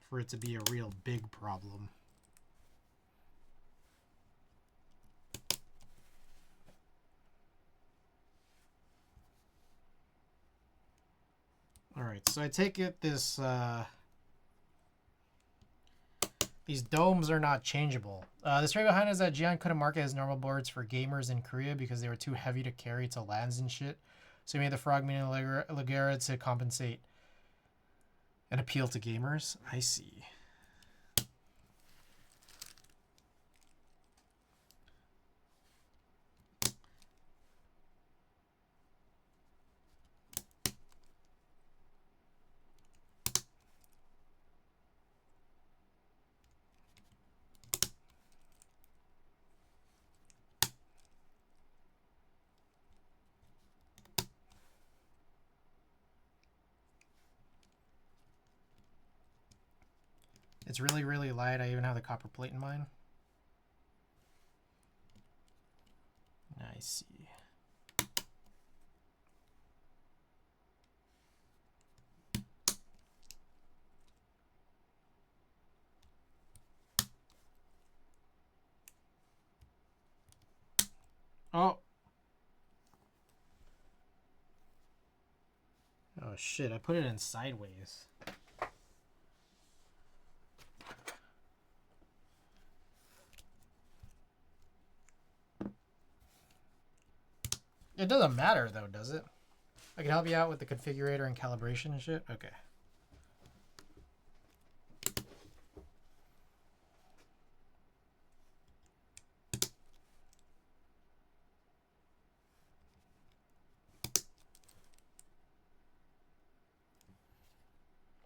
for it to be a real big problem. Alright, so I take it this, these domes are not changeable. The story behind it is that Giant couldn't market his normal boards for gamers in Korea because they were too heavy to carry to LANs and shit. So he made the Frog Mini Ligera to compensate and appeal to gamers. I see. It's really, really light. I even have the copper plate in mine. I see. Oh. Oh shit, I put it in sideways. It doesn't matter though, does it? I can help you out with the configurator and calibration and shit? Okay.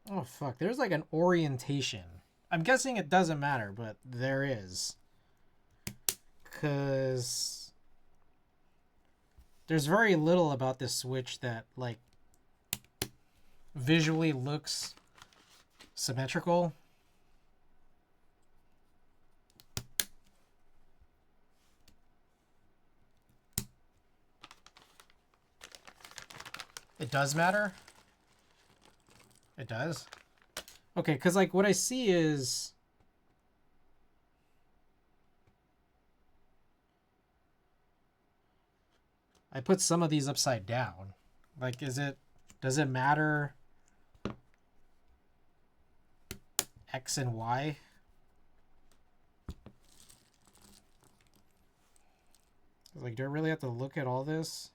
Oh fuck, there's like an orientation. I'm guessing it doesn't matter, but there is. Cause there's very little about this switch that like visually looks symmetrical. It does matter? It does? Okay, because like what I see is I put some of these upside down. Like, does it matter X and Y? Like, do I really have to look at all this?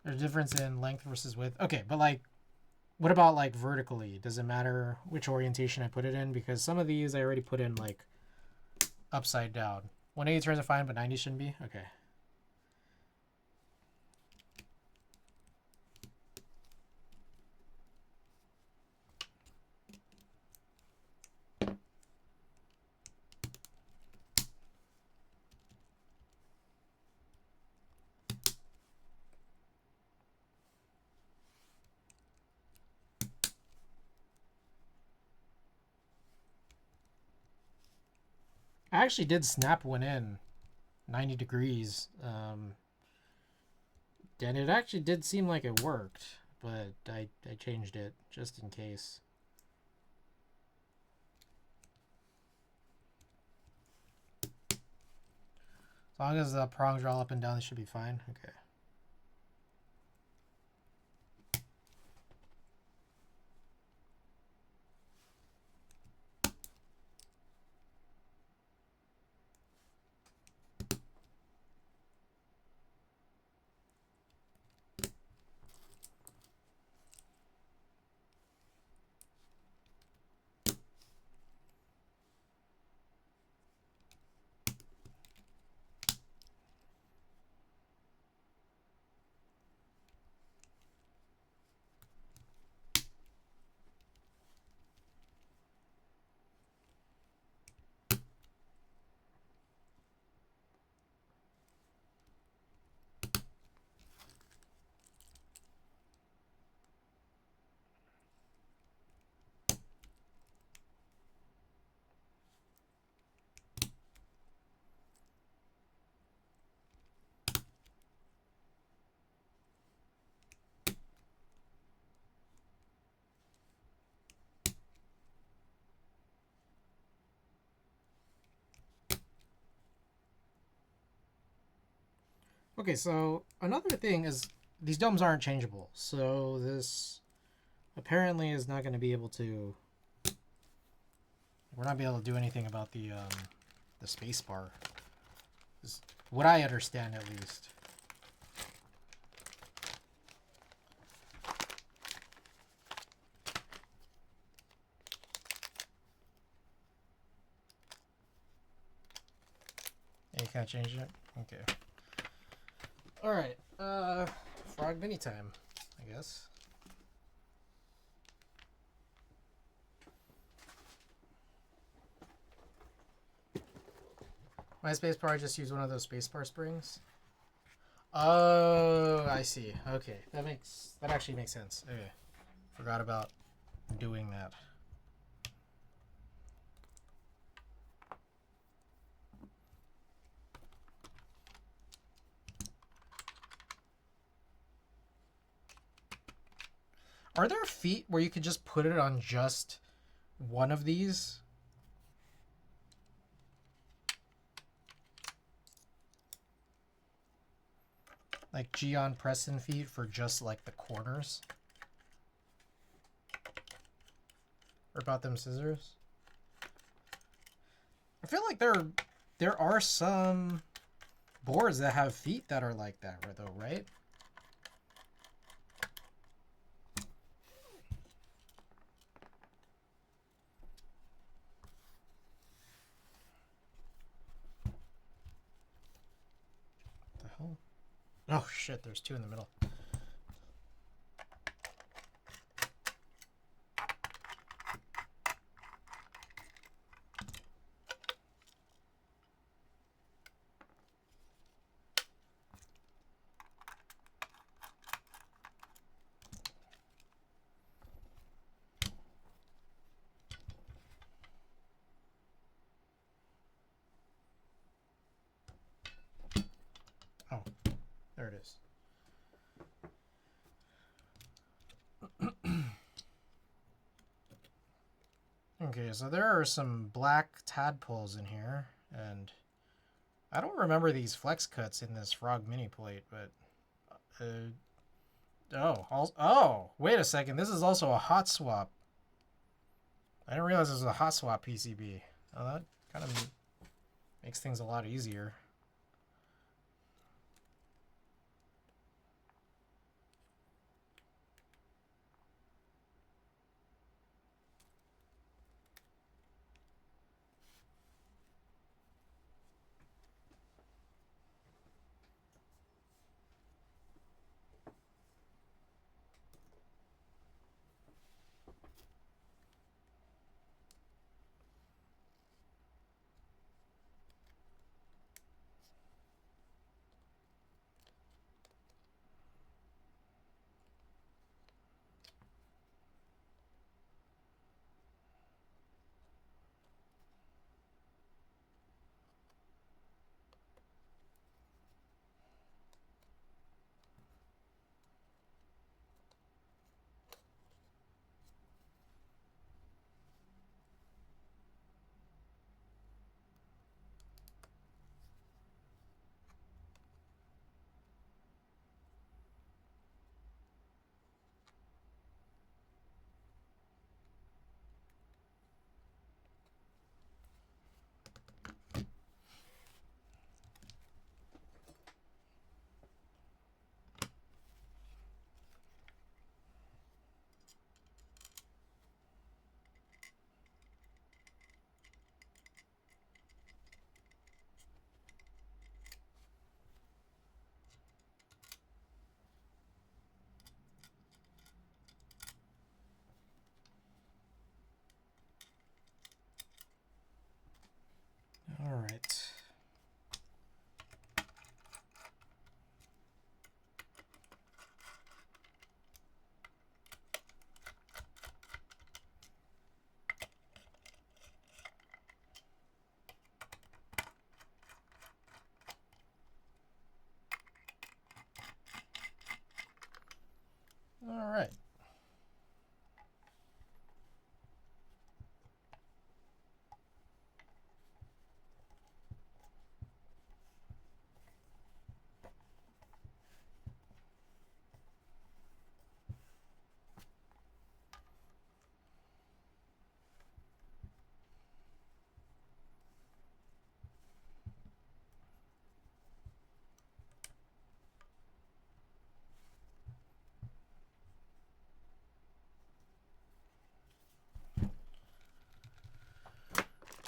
There's a difference in length versus width. Okay, but like, what about like vertically? Does it matter which orientation I put it in? Because some of these I already put in like upside down. 180 turns are fine, but 90 shouldn't be? Okay. I actually did snap one in 90 degrees. And it actually did seem like it worked, but I changed it just in case. As long as the prongs are all up and down, they should be fine. Okay. Okay, so another thing is these domes aren't changeable. So this apparently is not going to be able to... We're not be able to do anything about the space bar. Is what I understand, at least. You can't change it? Okay. Alright, frog mini time, I guess. My spacebar, I just used one of those spacebar springs. Oh, I see. Okay, that actually makes sense. Okay, forgot about doing that. Are there feet where you could just put it on just one of these? Like Gion Preston feet for just like the corners? Or about them scissors? I feel like there are some boards that have feet that are like that though, right? What the hell? Oh shit, there's two in the middle. Oh, there it is. Okay, so there are some black tadpoles in here, and I don't remember these flex cuts in this frog mini plate, but oh, wait a second, this is also a hot swap. I didn't realize this was a hot swap PCB. Oh, that kind of makes things a lot easier. All right. All right.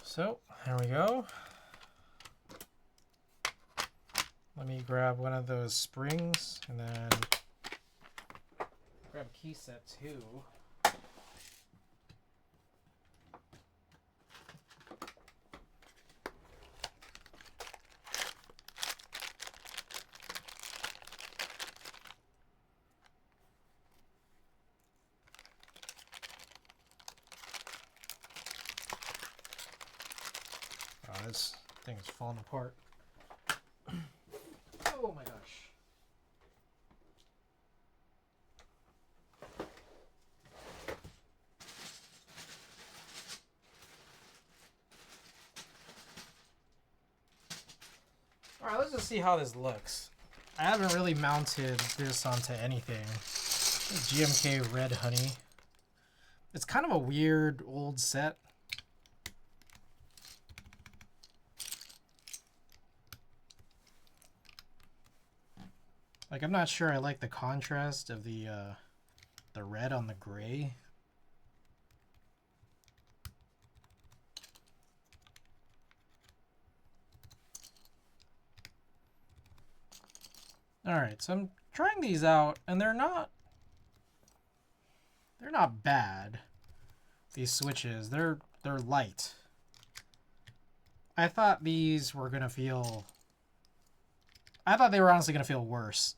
So here we go. Let me grab one of those springs and then grab a key set too. Oh, this thing is falling apart. Oh my gosh. Alright, let's just see how this looks. I haven't really mounted this onto anything. GMK Red Honey. It's kind of a weird old set. Like, I'm not sure I like the contrast of the red on the gray. Alright, so I'm trying these out, and they're not bad. These switches, they're light. I thought these were gonna feel... I thought they were honestly gonna feel worse.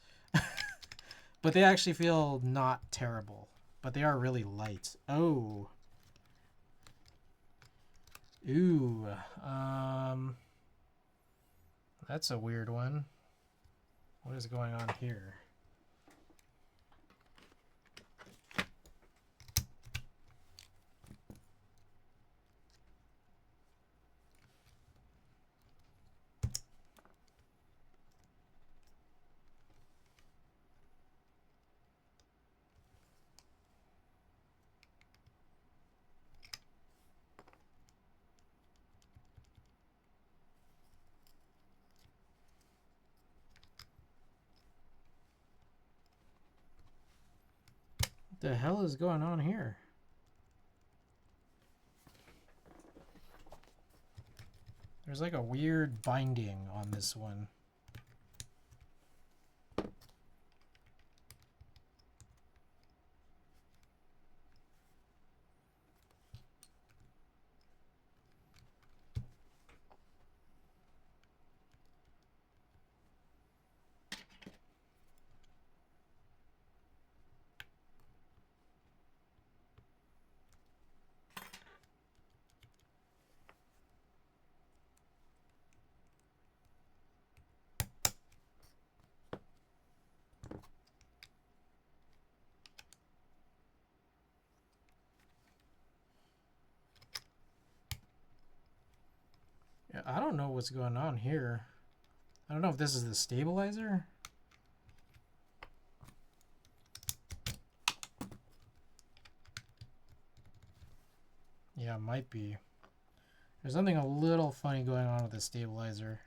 But they actually feel not terrible. But they are really light. Oh. Ooh. That's a weird one. What is going on here? What the hell is going on here? There's like a weird binding on this one. Yeah, I don't know what's going on here. I don't know if this is the stabilizer. Yeah, it might be. There's something a little funny going on with the stabilizer.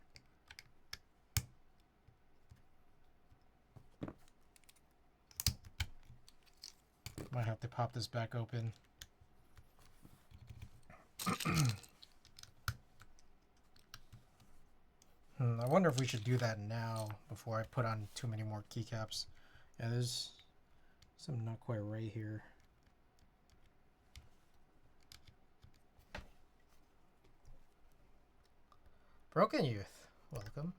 Might have to pop this back open. I wonder if we should do that now before I put on too many more keycaps. Yeah, there's something not quite right here. Broken Youth, welcome.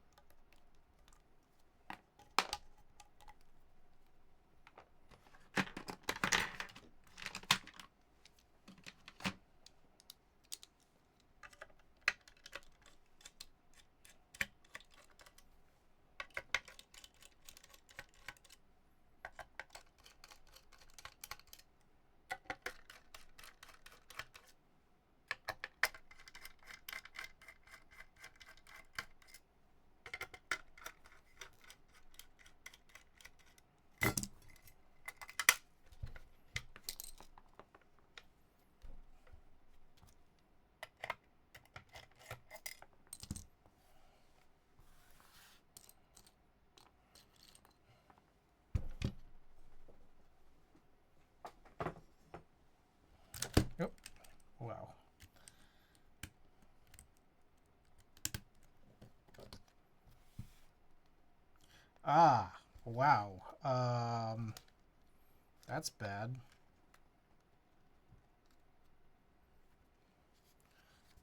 Yep. Wow. Ah, wow. That's bad.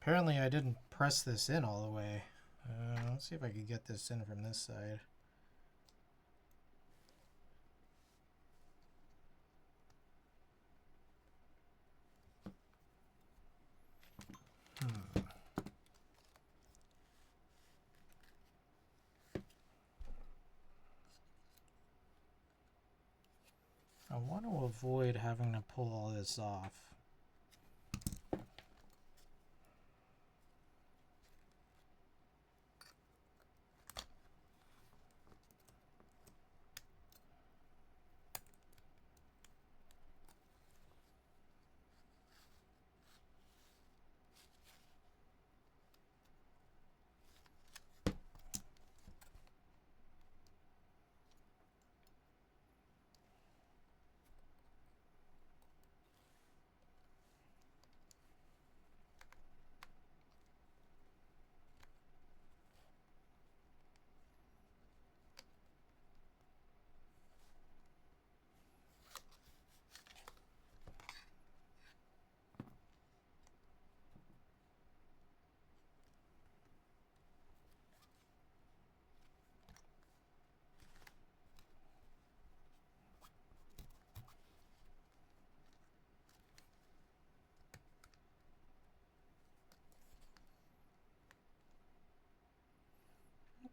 Apparently I didn't press this in all the way. Let's see if I could get this in from this side. I want to avoid having to pull all this off.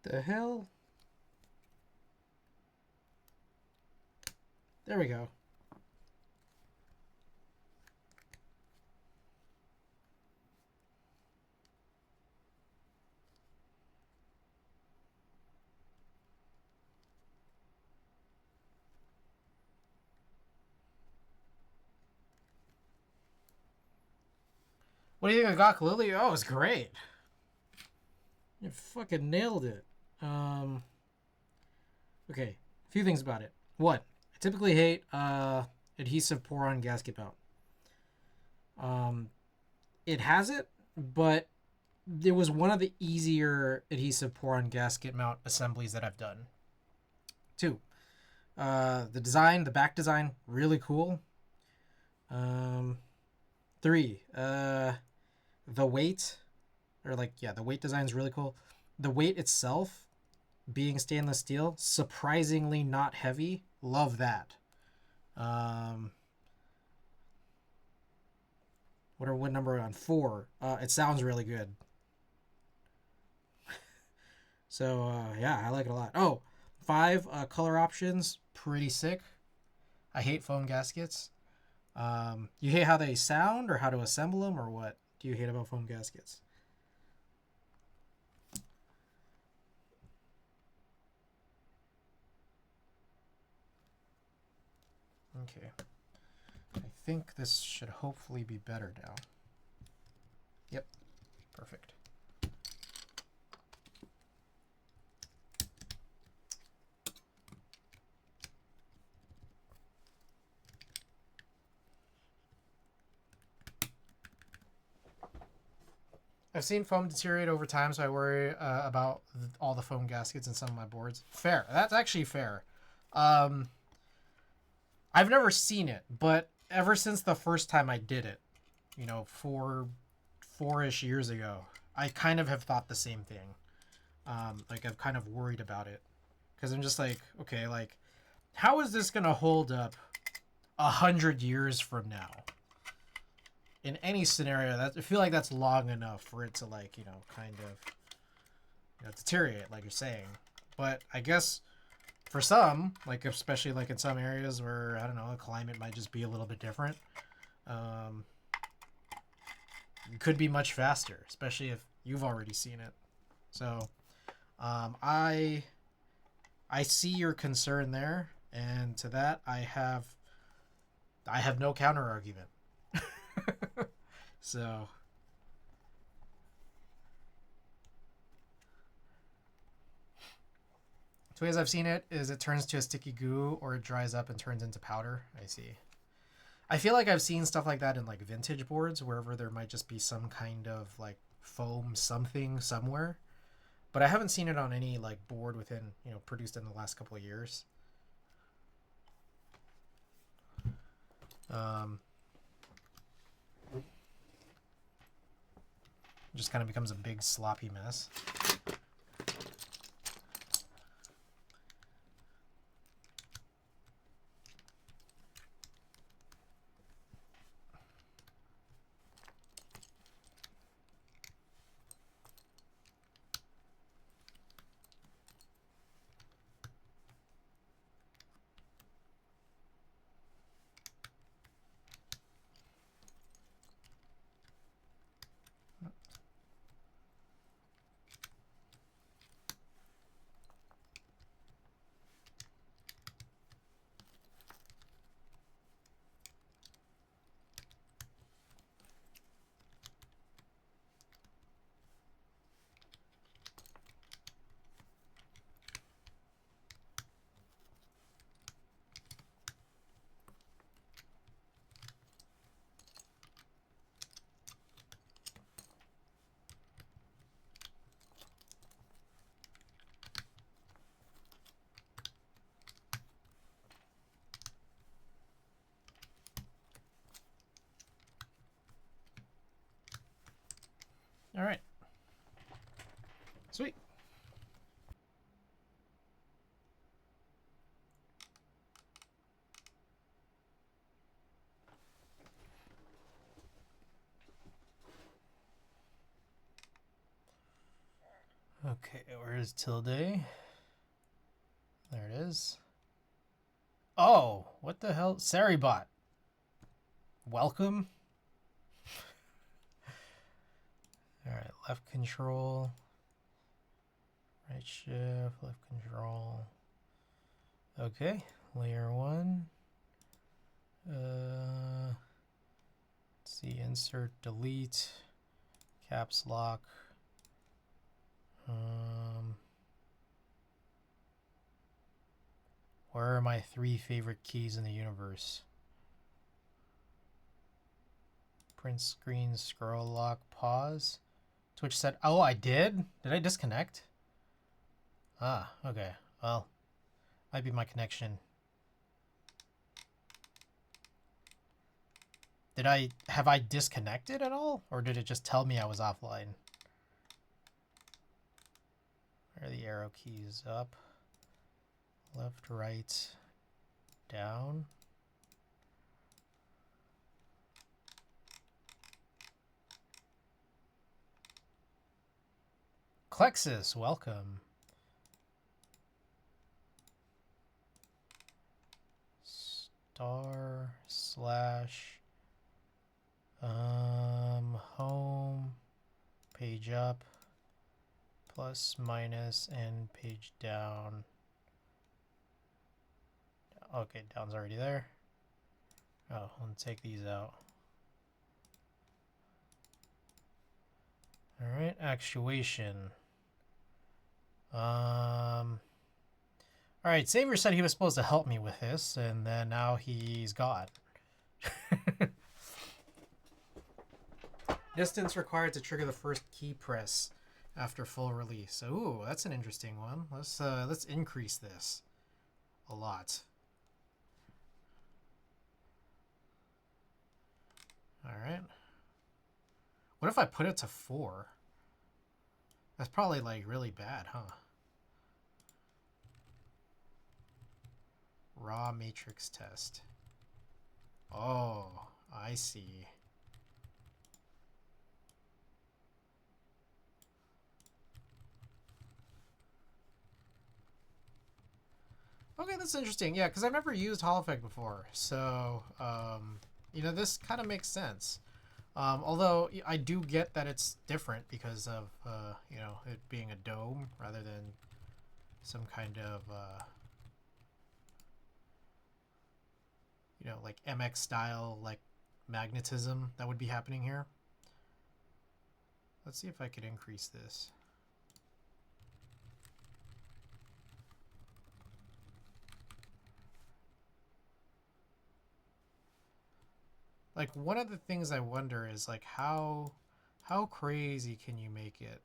What the hell? There we go. What do you think of Lily? Oh, it was great. You fucking nailed it. Okay, a few things about it. One, I typically hate adhesive pour-on gasket mount. It has it, but it was one of the easier adhesive pour-on gasket mount assemblies that I've done. Two, the design, the back design, really cool. Three, the weight, the weight design is really cool. The weight itself, being stainless steel, surprisingly not heavy. Love that. What number are we on? 4. It sounds really good. So yeah, I like it a lot. Oh, 5 color options, pretty sick. I hate foam gaskets. You hate how they sound or how to assemble them, or what do you hate about foam gaskets? Okay. I think this should hopefully be better now. Yep. Perfect. I've seen foam deteriorate over time, so I worry about all the foam gaskets in some of my boards. Fair. That's actually fair. I've never seen it, but ever since the first time I did it, 4-ish years ago, I kind of have thought the same thing. Like I've kind of worried about it because I'm just like, okay, like how is this gonna hold up 100 years from now? In any scenario, that I feel like that's long enough for it to like kind of deteriorate, like you're saying. But I guess for some, like especially like in some areas where I don't know, the climate might just be a little bit different. It could be much faster, especially if you've already seen it. So, I see your concern there, and to that I have no counter argument. So, two ways I've seen it is it turns to a sticky goo or it dries up and turns into powder. I see. I feel like I've seen stuff like that in like vintage boards, wherever there might just be some kind of like foam something somewhere. But I haven't seen it on any like board within produced in the last couple of years. Just kind of becomes a big sloppy mess. All right. Sweet. Okay, where is Tilde? There it is. Oh, what the hell? Saribot. Welcome. Alright, left control. Right shift, left control. Okay, layer 1. Let's see, insert, delete, caps lock. Where are my 3 favorite keys in the universe? Print screen, scroll lock, pause. Twitch said, oh, I did? Did I disconnect? Ah, okay. Well, might be my connection. Have I disconnected at all? Or did it just tell me I was offline? Where are the arrow keys? Up, left, right, down. Klexus, welcome. Star slash home, page up, plus, minus, and page down. Okay, down's already there. Oh, let's take these out. All right, actuation. All right, Xavier said he was supposed to help me with this, and then now he's gone. Distance required to trigger the first key press after full release. Ooh, that's an interesting one. Let's increase this a lot. All right. What if I put it to 4? That's probably like really bad, huh? Raw matrix test. Oh, I see. Okay, that's interesting. Yeah, because I've never used Hall Effect before, so you know, this kind of makes sense. Although I do get that it's different because of you know, it being a dome rather than some kind of you know, like MX style like magnetism that would be happening here. Let's see if I could increase this. Like, one of the things I wonder is like how crazy can you make it?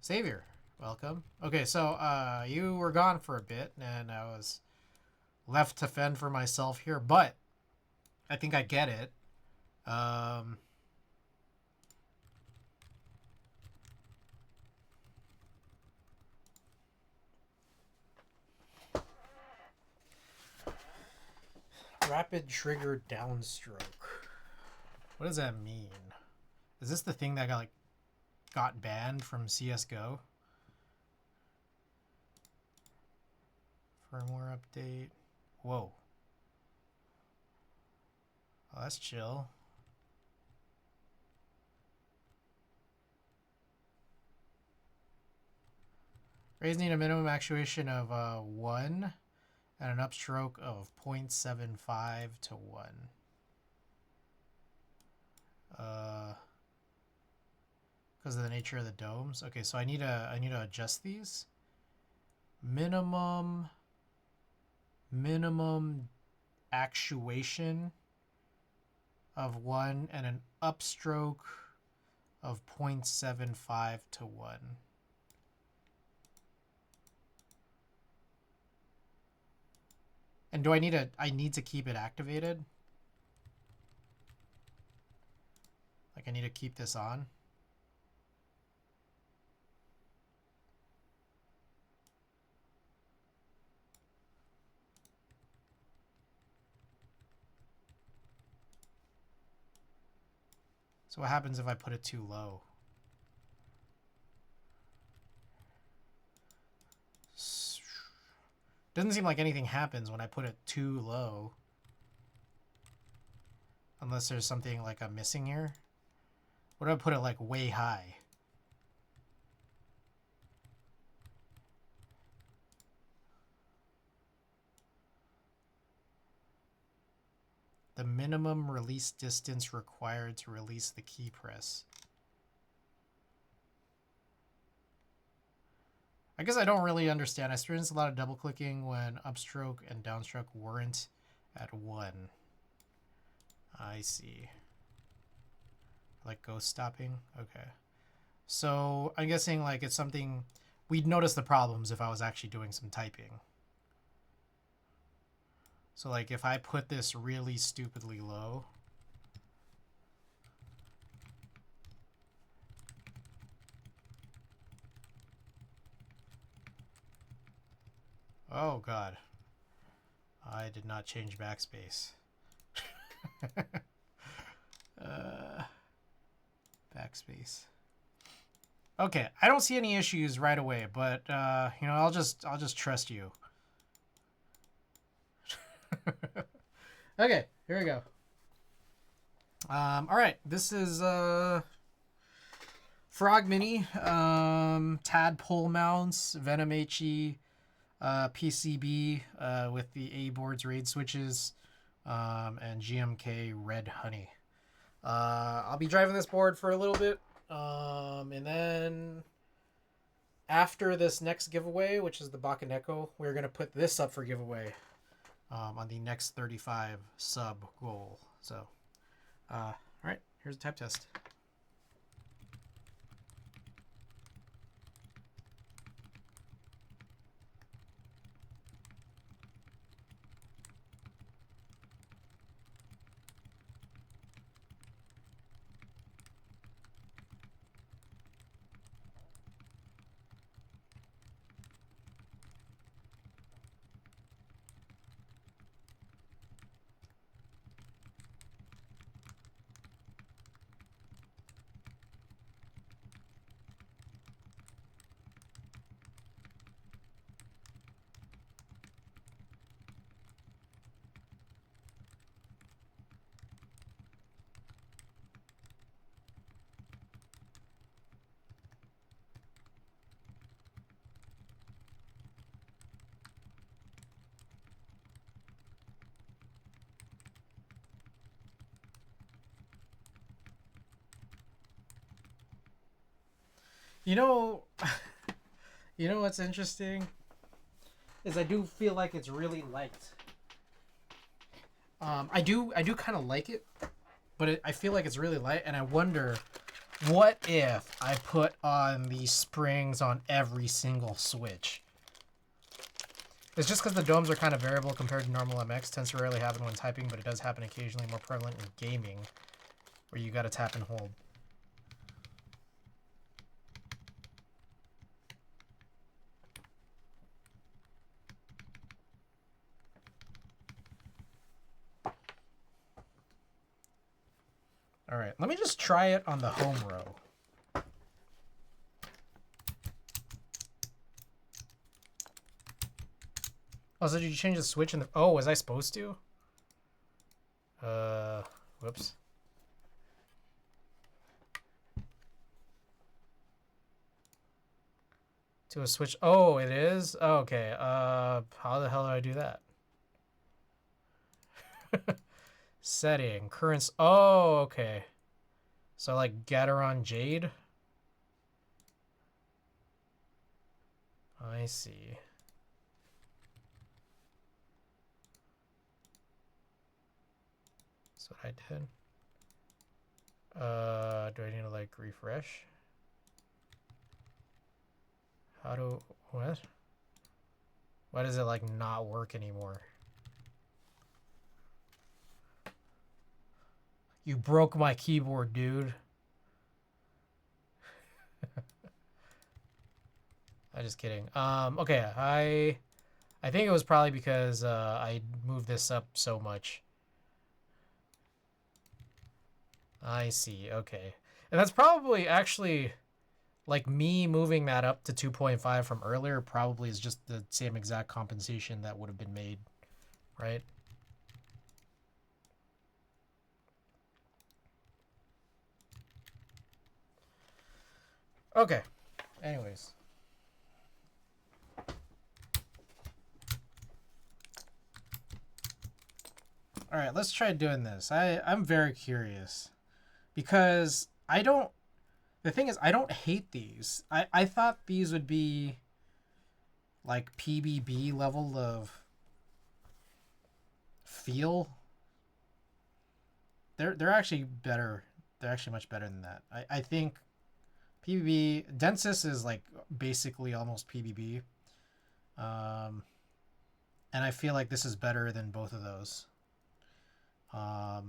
Savior, welcome. Okay, so you were gone for a bit and I was left to fend for myself here, but I think I get it. Rapid trigger downstroke. What does that mean? Is this the thing that got banned from CS:GO? Firmware update. Whoa. Oh, that's chill. Rays need a minimum actuation of 1 and an upstroke of 0.75 to 1. Because of the nature of the domes. Okay, so I need to adjust these. Minimum actuation of 1 and an upstroke of 0.75 to 1. And do I need to keep it activated? Like, I need to keep this on? So what happens if I put it too low? Doesn't seem like anything happens when I put it too low. Unless there's something like I'm missing here. What if I put it like way high? The minimum release distance required to release the key press. I guess I don't really understand. I experienced a lot of double clicking when upstroke and downstroke weren't at 1. I see. Like ghost stopping? Okay. So I'm guessing like it's something we'd notice the problems if I was actually doing some typing. So like if I put this really stupidly low. Oh god. I did not change backspace. Backspace. Okay, I don't see any issues right away, but you know, I'll just trust you. Okay, here we go. All right, this is Frog Mini, Tadpole mounts, Venom HE, PCB with the A boards raid switches, and GMK Red Honey. I'll be driving this board for a little bit, and then after this next giveaway, which is the Bakaneko, we're going to put this up for giveaway on the next 35 sub goal. So, all right, here's a type test. You know, you know what's interesting is I do feel like it's really liked. I do kind of like it, but I feel like it's really light, and I wonder, what if I put on these springs on every single switch? It's just because the domes are kind of variable compared to normal MX. Tends to rarely happen when typing, but it does happen occasionally, more prevalent in gaming, where you gotta tap and hold. All right, let me just try it on the home row. Oh, so did you change the switch in the... Oh, was I supposed to? Whoops. To a switch. Oh, it is? Oh, okay. How the hell do I do that? Setting. Currents. Oh, okay. So, like, Gateron Jade? I see. That's what I did. Do I need to, like, refresh? How do... What? Why does it, like, not work anymore? You broke my keyboard, dude. I'm just kidding. Okay, I think it was probably because I moved this up so much. I see, okay. And that's probably actually, like, me moving that up to 2.5 from earlier probably is just the same exact compensation that would have been made, right? Okay, anyways. All right, let's try doing this. I'm very curious because the thing is, I don't hate these. I thought these would be like PBB level of feel. They're actually better. They're actually much better than that. I think PBB Densis is like basically almost PBB. And I feel like this is better than both of those. I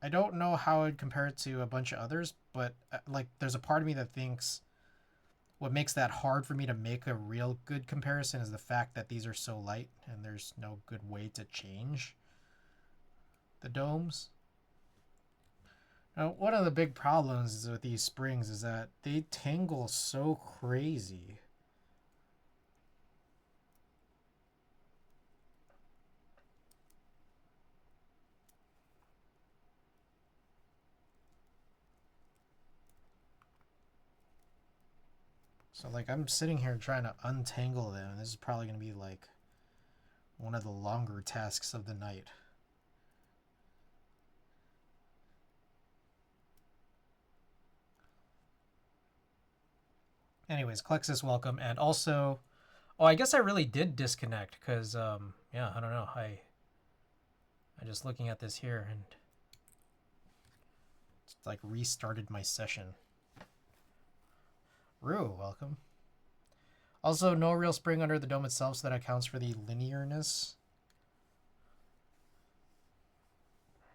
don't know how I'd compare it to a bunch of others, but like there's a part of me that thinks what makes that hard for me to make a real good comparison is the fact that these are so light and there's no good way to change the domes. Now, one of the big problems with these springs is that they tangle so crazy. So like I'm sitting here trying to untangle them, and this is probably going to be like one of the longer tasks of the night. Anyways, Klexus, welcome. And also, oh, I guess I really did disconnect because, yeah, I don't know. I just looking at this here and it's like restarted my session. Rue, welcome. Also, no real spring under the dome itself, so that accounts for the linearness.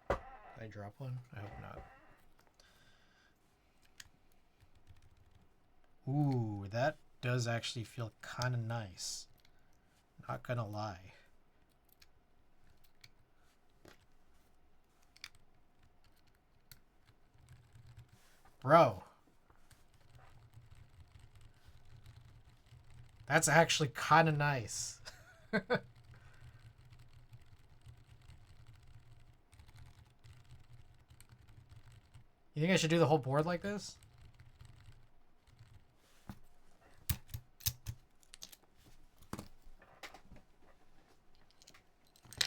Did I drop one? I hope not. Ooh, that does actually feel kind of nice. Not gonna lie. Bro. That's actually kind of nice. You think I should do the whole board like this?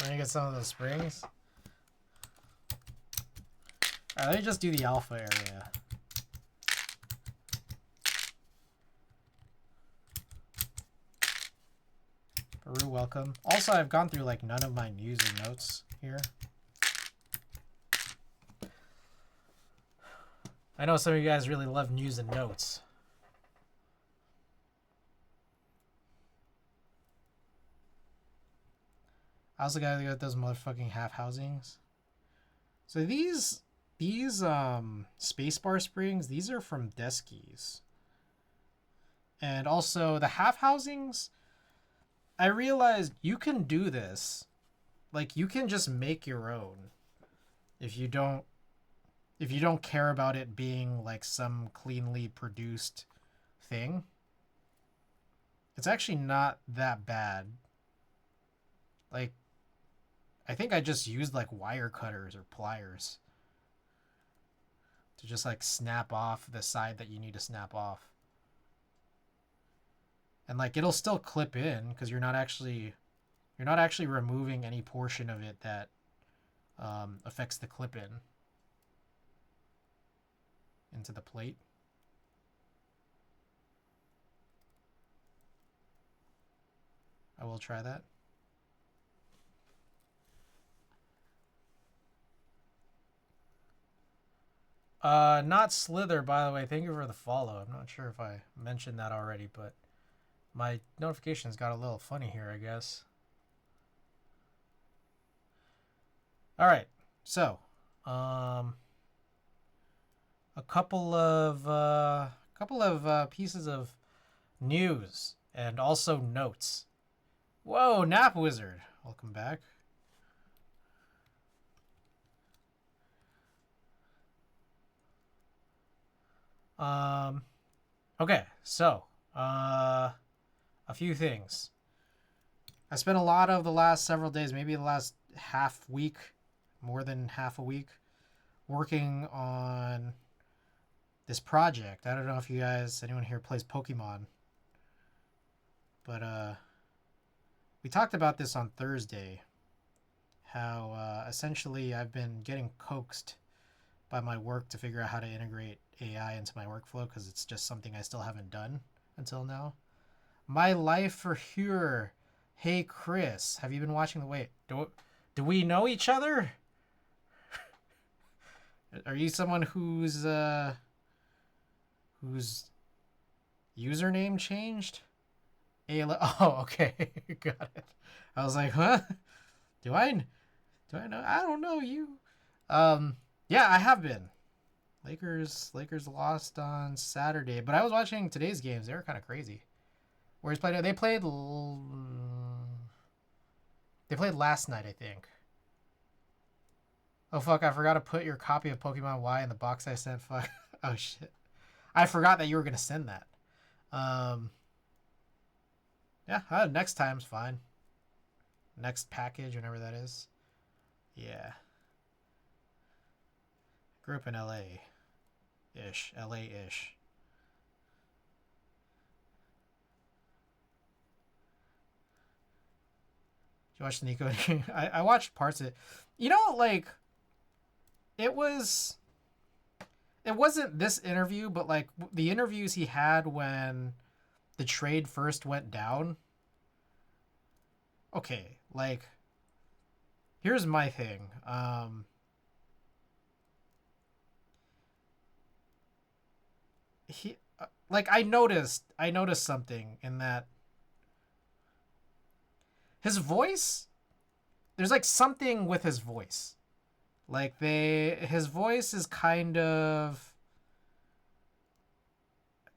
Let me get some of those springs. Alright, let me just do the alpha area. Haru, welcome. Also, I've gone through like none of my news and notes here. I know some of you guys really love news and notes. I also gotta get those motherfucking half housings. So these spacebar springs, these are from Deskies. And also the half housings, I realized you can do this. Like you can just make your own if you don't care about it being like some cleanly produced thing. It's actually not that bad. Like I think I just used like wire cutters or pliers to just like snap off the side that you need to snap off. And like it'll still clip in because you're not actually removing any portion of it that affects the clip in into the plate. I will try that. Not Slither, by the way. Thank you for the follow. I'm not sure if I mentioned that already, but my notifications got a little funny here, I guess. All right, so a couple of pieces of news and also notes. Whoa, Nap Wizard, welcome back. Okay, so a few things. I spent a lot of the last several days, maybe the last half week, more than half a week, working on this project. I don't know if you guys, anyone here plays Pokemon, but we talked about this on Thursday, how essentially I've been getting coaxed by my work to figure out how to integrate AI into my workflow because it's just something I still haven't done until now. My life for Hure. Hey Chris, have you been watching the wait? Do we know each other? Are you someone whose username changed? Oh, okay, got it. I was like, huh? Do I know? I don't know you. Yeah, I have been. Lakers lost on Saturday, but I was watching today's games. They were kind of crazy. Whereas they played last night, I think. Oh fuck, I forgot to put your copy of Pokemon Y in the box I sent. Fuck. Oh shit. I forgot that you were gonna send that. Yeah, next time's fine. Next package, whenever that is. Yeah. Grew up in LA. LA-ish. Did you watch the Nico? I watched parts of it. You know, like, it wasn't this interview, but like the interviews he had when the trade first went down. Okay, like, here's my thing. Like I noticed something in that his voice, there's like something with his voice. Like his voice is kind of,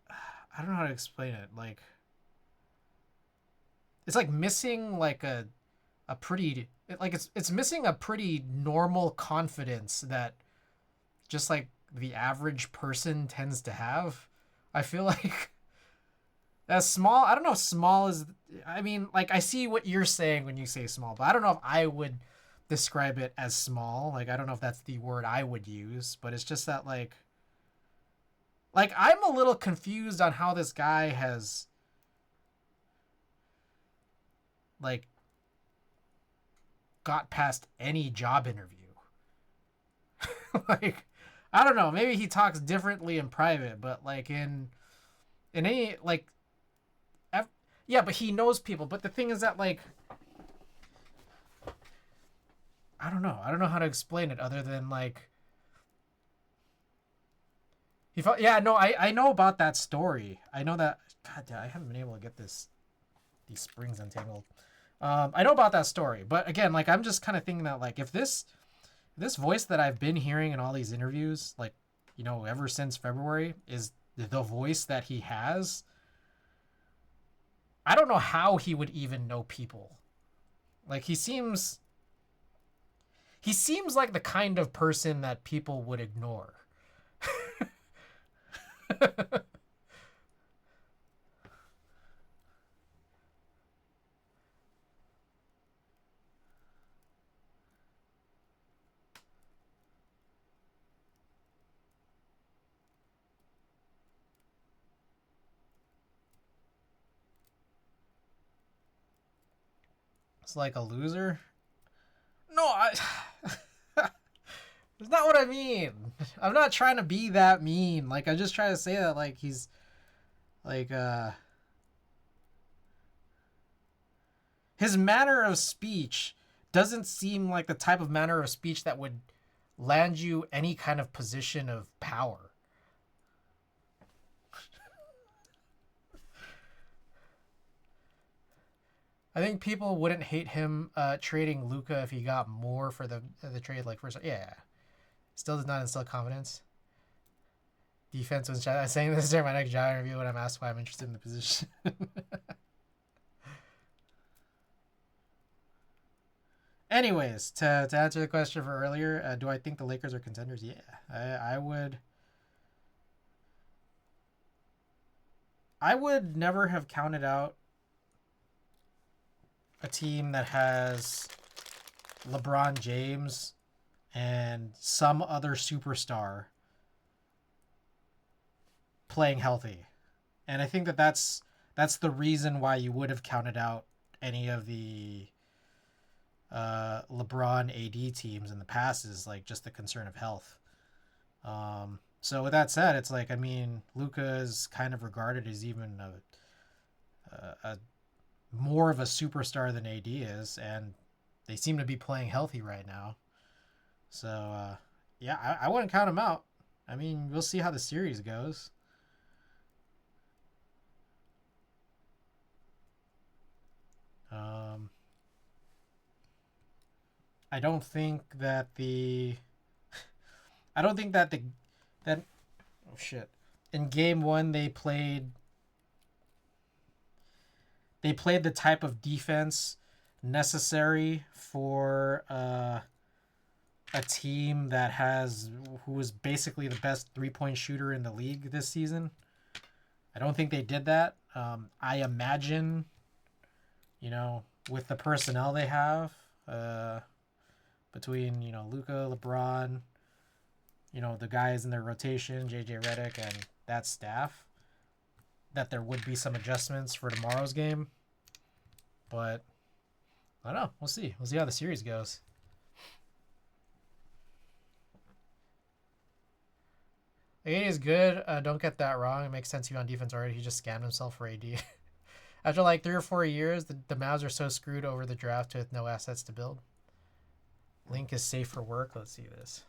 I don't know how to explain it. Like it's like missing like a pretty, like it's missing a pretty normal confidence that just like the average person tends to have. I feel like as small, I don't know if small is, I mean, like I see what you're saying when you say small, but I don't know if I would describe it as small. Like I don't know if that's the word I would use, but it's just that like I'm a little confused on how this guy has like got past any job interview. Like I don't know, maybe he talks differently in private, but like in any like Yeah, but he knows people. But the thing is that, like, I don't know. I don't know how to explain it other than, like, he felt. Yeah, no, I know about that story. I know that. God damn, I haven't been able to get these springs untangled. I know about that story, but again, like, I'm just kind of thinking that, like, if this voice that I've been hearing in all these interviews, like, you know, ever since February, is the voice that he has, I don't know how he would even know people. Like, he seems like the kind of person that people would ignore. It's like a loser. No, I. It's not what I mean. I'm not trying to be that mean. Like, I'm just trying to say that, like, he's like his manner of speech doesn't seem like the type of manner of speech that would land you any kind of position of power. I think people wouldn't hate him trading Luka if he got more for the trade. Like, first, yeah, still does not instill confidence. Defense was saying this during my next job interview when I'm asked why I'm interested in the position. Anyways, to answer the question for earlier, do I think the Lakers are contenders? Yeah, I would. I would never have counted out a team that has LeBron James and some other superstar playing healthy. And I think that that's the reason why you would have counted out any of the LeBron AD teams in the past, is like just the concern of health. So with that said, it's like, I mean, Luka is kind of regarded as even a more of a superstar than AD is, and they seem to be playing healthy right now. So yeah, I wouldn't count him out. I mean, we'll see how the series goes. I don't think that that oh shit. In game 1 they played the type of defense necessary for a team that who is basically the best 3-point shooter in the league this season. I don't think they did that. I imagine, you know, with the personnel they have, between, you know, Luka, LeBron, you know, the guys in their rotation, JJ Redick, and that staff, that there would be some adjustments for tomorrow's game. But I don't know. We'll see. We'll see how the series goes. AD is good. Don't get that wrong. It makes sense he on defense already. He just scammed himself for AD. After like 3 or 4 years, the Mavs are so screwed over the draft with no assets to build. Link is safe for work. Let's see this.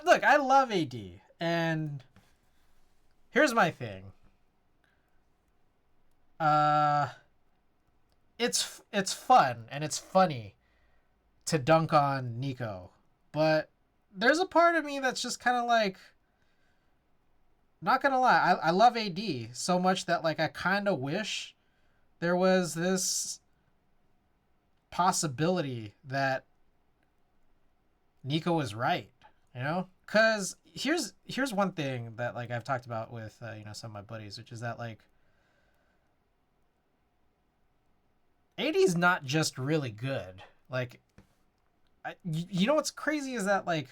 Look, I love AD, and here's my thing. It's fun and it's funny to dunk on Nico, but there's a part of me that's just kind of like, not gonna lie, I love AD so much that, like, I kind of wish there was this possibility that Nico was right, you know? Because here's one thing that, like, I've talked about with you know, some of my buddies, which is that, like, AD's not just really good. Like, you know what's crazy is that, like,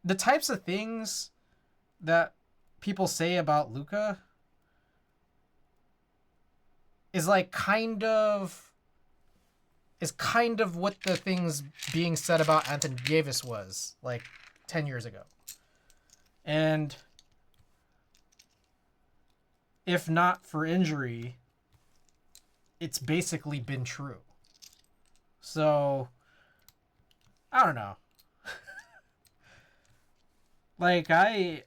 the types of things that people say about Luka is like kind of what the things being said about Anthony Davis was like 10 years ago. And if not for injury, it's basically been true. So, I don't know. Like, I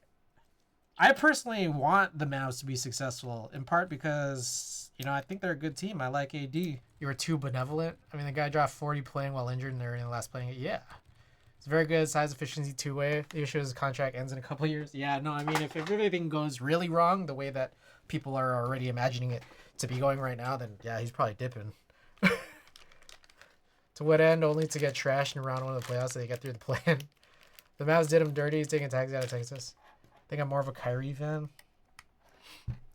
personally want the Mavs to be successful, in part because, you know, I think they're a good team. I like AD. You were too benevolent. I mean, the guy dropped 40 playing while injured, and they're in the last playing it. Yeah. It's very good size efficiency two-way. The issue is his contract ends in a couple of years. Yeah, no, I mean, if everything goes really wrong the way that people are already imagining it to be going right now, then yeah, he's probably dipping. To what end? Only to get trashed in round one of the playoffs so they get through the plan. The Mavs did him dirty. He's taking tags out of Texas. I think I'm more of a Kyrie fan.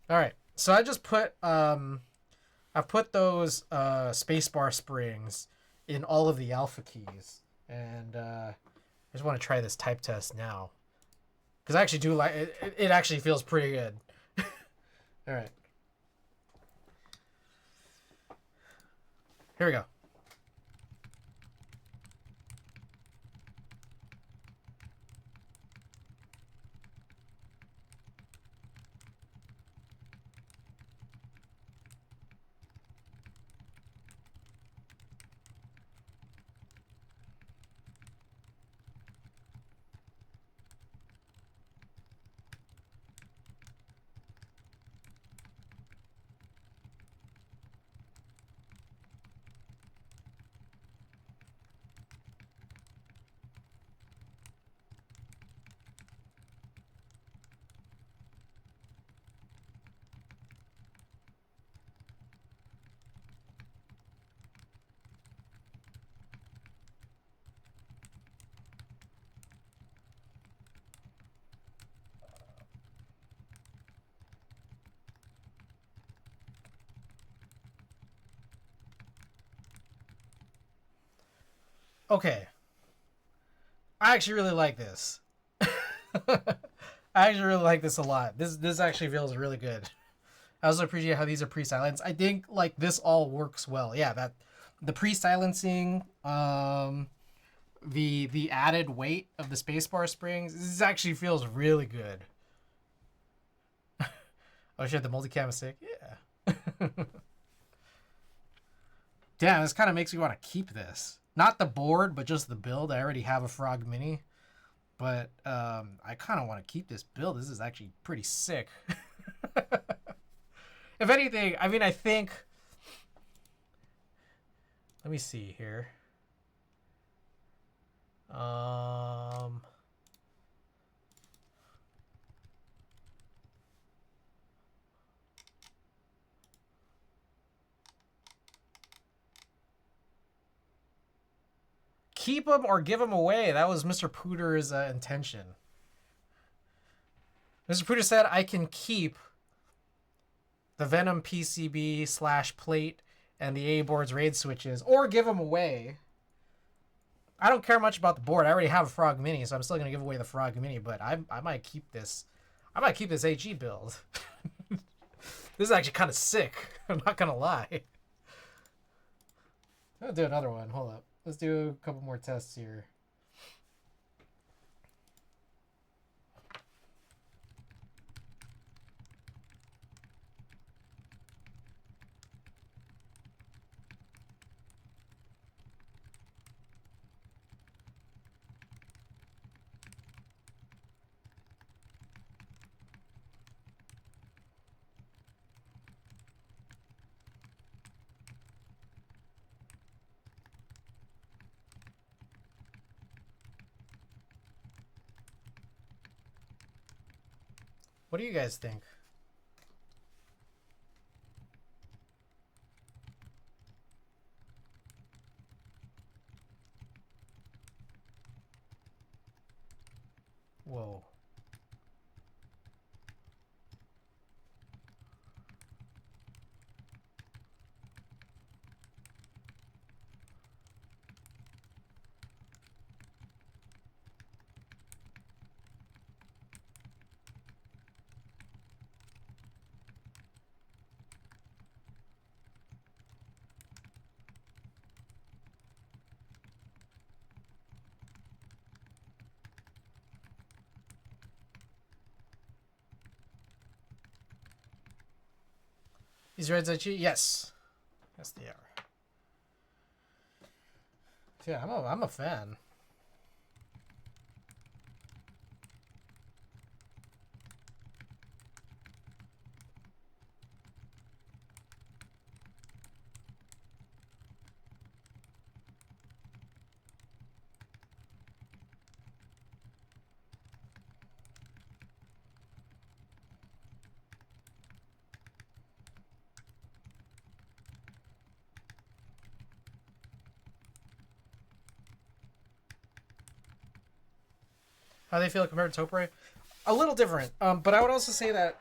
All right, so I just put I've put those spacebar springs in all of the alpha keys, and I just want to try this type test now because I actually do like it. It actually feels pretty good. All right, here we go. Okay, I actually really like this. I actually really like this a lot. This actually feels really good. I also appreciate how these are pre-silenced. I think like this all works well. Yeah, that the pre-silencing, the added weight of the spacebar springs, this actually feels really good. Oh shit, the multicam is sick. Yeah. Damn, this kind of makes me want to keep this. Not the board, but just the build. I already have a Frog Mini, but I kind of want to keep this build. This is actually pretty sick. If anything, I mean, I think. Let me see here. Keep them or give them away. That was Mr. Pooter's intention. Mr. Pooter said, I can keep the Venom PCB / plate and the A board's raid switches or give them away. I don't care much about the board. I already have a Frog Mini, so I'm still going to give away the Frog Mini, but I might keep this. I might keep this AG build. This is actually kind of sick. I'm not going to lie. I'll do another one. Hold up. Let's do a couple more tests here. What do you guys think? Whoa. These reds I cheat? Yes. Yes, they are. Yeah, I'm a fan. How they feel compared to Topre? A little different. But I would also say that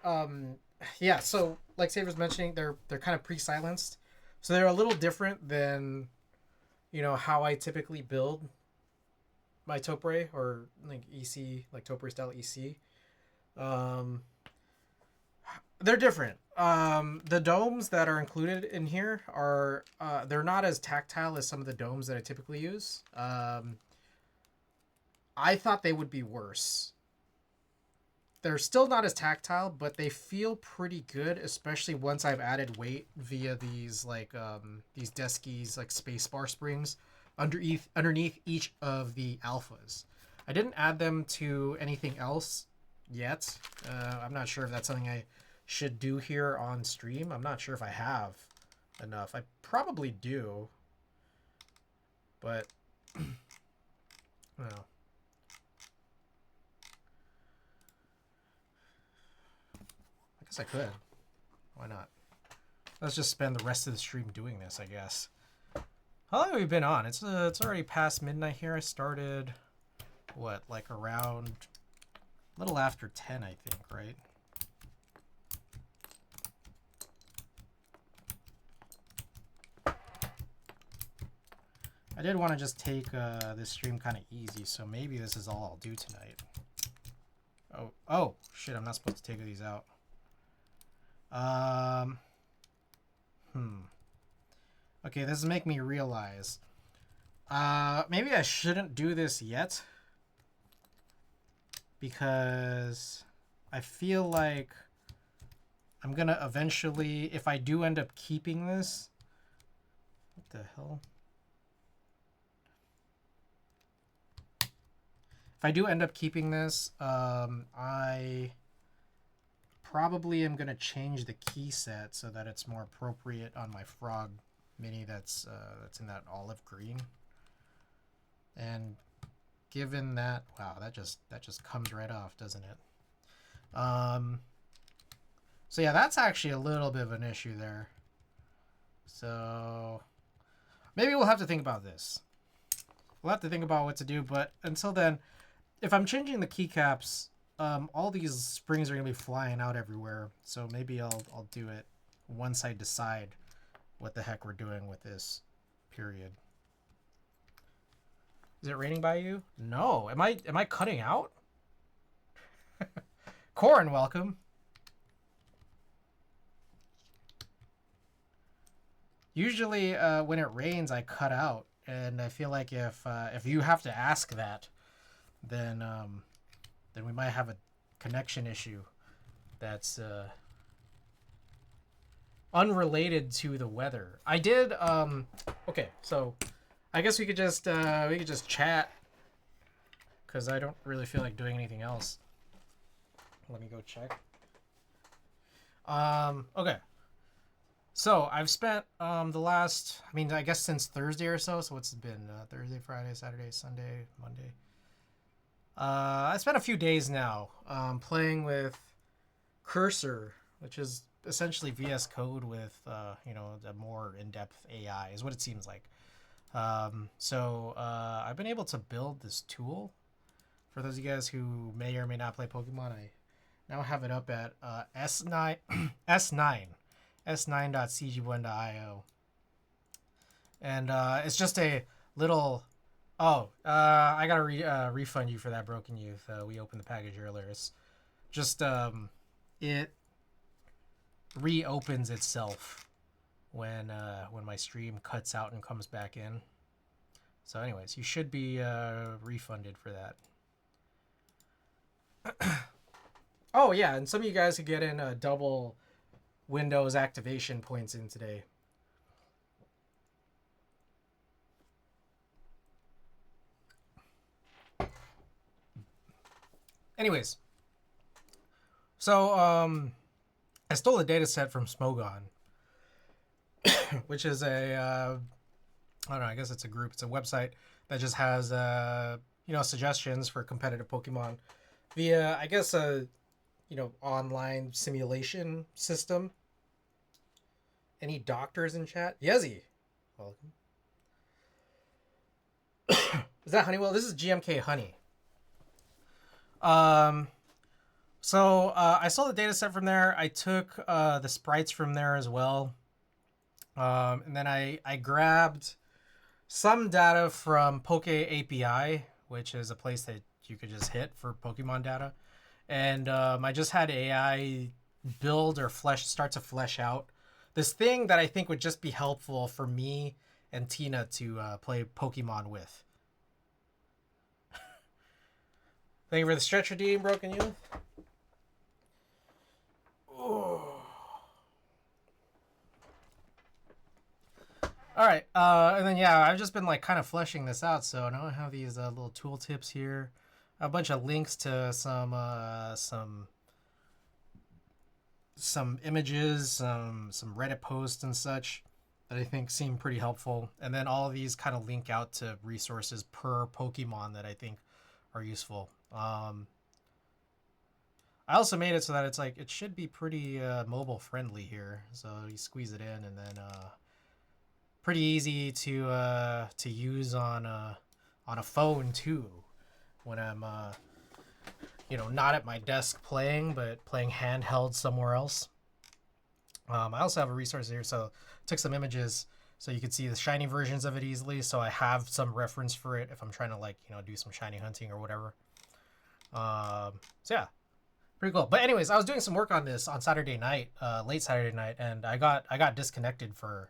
yeah. So like Saber's mentioning, they're kind of pre-silenced, so they're a little different than how I typically build my Topre or like EC, like Topre style EC. Um, they're different. The domes that are included in here are they're not as tactile as some of the domes that I typically use. I thought they would be worse. They're still not as tactile, but they feel pretty good, especially once I've added weight via these these deskies like spacebar springs underneath each of the alphas. I didn't add them to anything else yet. I'm not sure if that's something I should do here on stream. I'm not sure if I have enough. I probably do, but well. I guess I could. Why not? Let's just spend the rest of the stream doing this, I guess. How long have we been on? It's already past midnight here. I started, what, like around a little after 10, I think, right? I did want to just take this stream kind of easy, so maybe this is all I'll do tonight. Oh, shit, I'm not supposed to take these out. Okay, this is making me realize. Maybe I shouldn't do this yet. Because I feel like I'm gonna eventually, if I do end up keeping this. What the hell? If I do end up keeping this, I probably am going to change the key set so that it's more appropriate on my Frog Mini that's in that olive green. And given that, wow, that just comes right off, doesn't it? So yeah, that's actually a little bit of an issue there. So maybe we'll have to think about this. We'll have to think about what to do, but until then, if I'm changing the keycaps, all these springs are going to be flying out everywhere. So maybe I'll do it once I decide what the heck we're doing with this period. Is it raining by you? No. Am I cutting out? Corin, welcome. Usually when it rains, I cut out. And I feel like if you have to ask that, then we might have a connection issue that's unrelated to the weather. I did okay, so I guess we could just chat because I don't really feel like doing anything else. Let me go check. Okay. So I've spent the last, I mean, I guess since Thursday or so. So what's it been? Thursday, Friday, Saturday, Sunday, Monday. I spent a few days now playing with Cursor, which is essentially VS Code with a more in-depth AI is what it seems like. So I've been able to build this tool. For those of you guys who may or may not play Pokemon, I now have it up at S9 s9.cg1.io, and it's just a little. Oh, I gotta refund you for that, Broken Youth. We opened the package earlier. It's just it reopens itself when my stream cuts out and comes back in. So, anyways, you should be refunded for that. Oh yeah, and some of you guys could get in a double Windows activation points in today. Anyways, so I stole a data set from Smogon, which is a I don't know, I guess it's a group, it's a website that just has suggestions for competitive Pokemon via, I guess, a online simulation system. Any doctors in chat? Yezi, welcome. Is that Honeywell? This is GMK Honey. So I saw the data set from there. I took the sprites from there as well. And then I grabbed some data from Poke API, which is a place that you could just hit for Pokemon data. And I just had AI build or start to flesh out this thing that I think would just be helpful for me and Tina to play Pokemon with. Thank you for the stretch redeem, Broken Youth. Oh. All right, and then yeah, I've just been like kind of fleshing this out. So now I have these little tool tips here, a bunch of links to some images, some Reddit posts and such that I think seem pretty helpful, and then all of these kind of link out to resources per Pokemon that I think are useful. I also made it so that it's like it should be pretty mobile friendly here. So you squeeze it in, and then pretty easy to use on a phone too, when I'm not at my desk playing, but playing handheld somewhere else. I also have a resource here, so I took some images so you could see the shiny versions of it easily. So I have some reference for it if I'm trying to do some shiny hunting or whatever. So yeah, pretty cool. But anyways, I was doing some work on this on Saturday night, late Saturday night, and I got disconnected for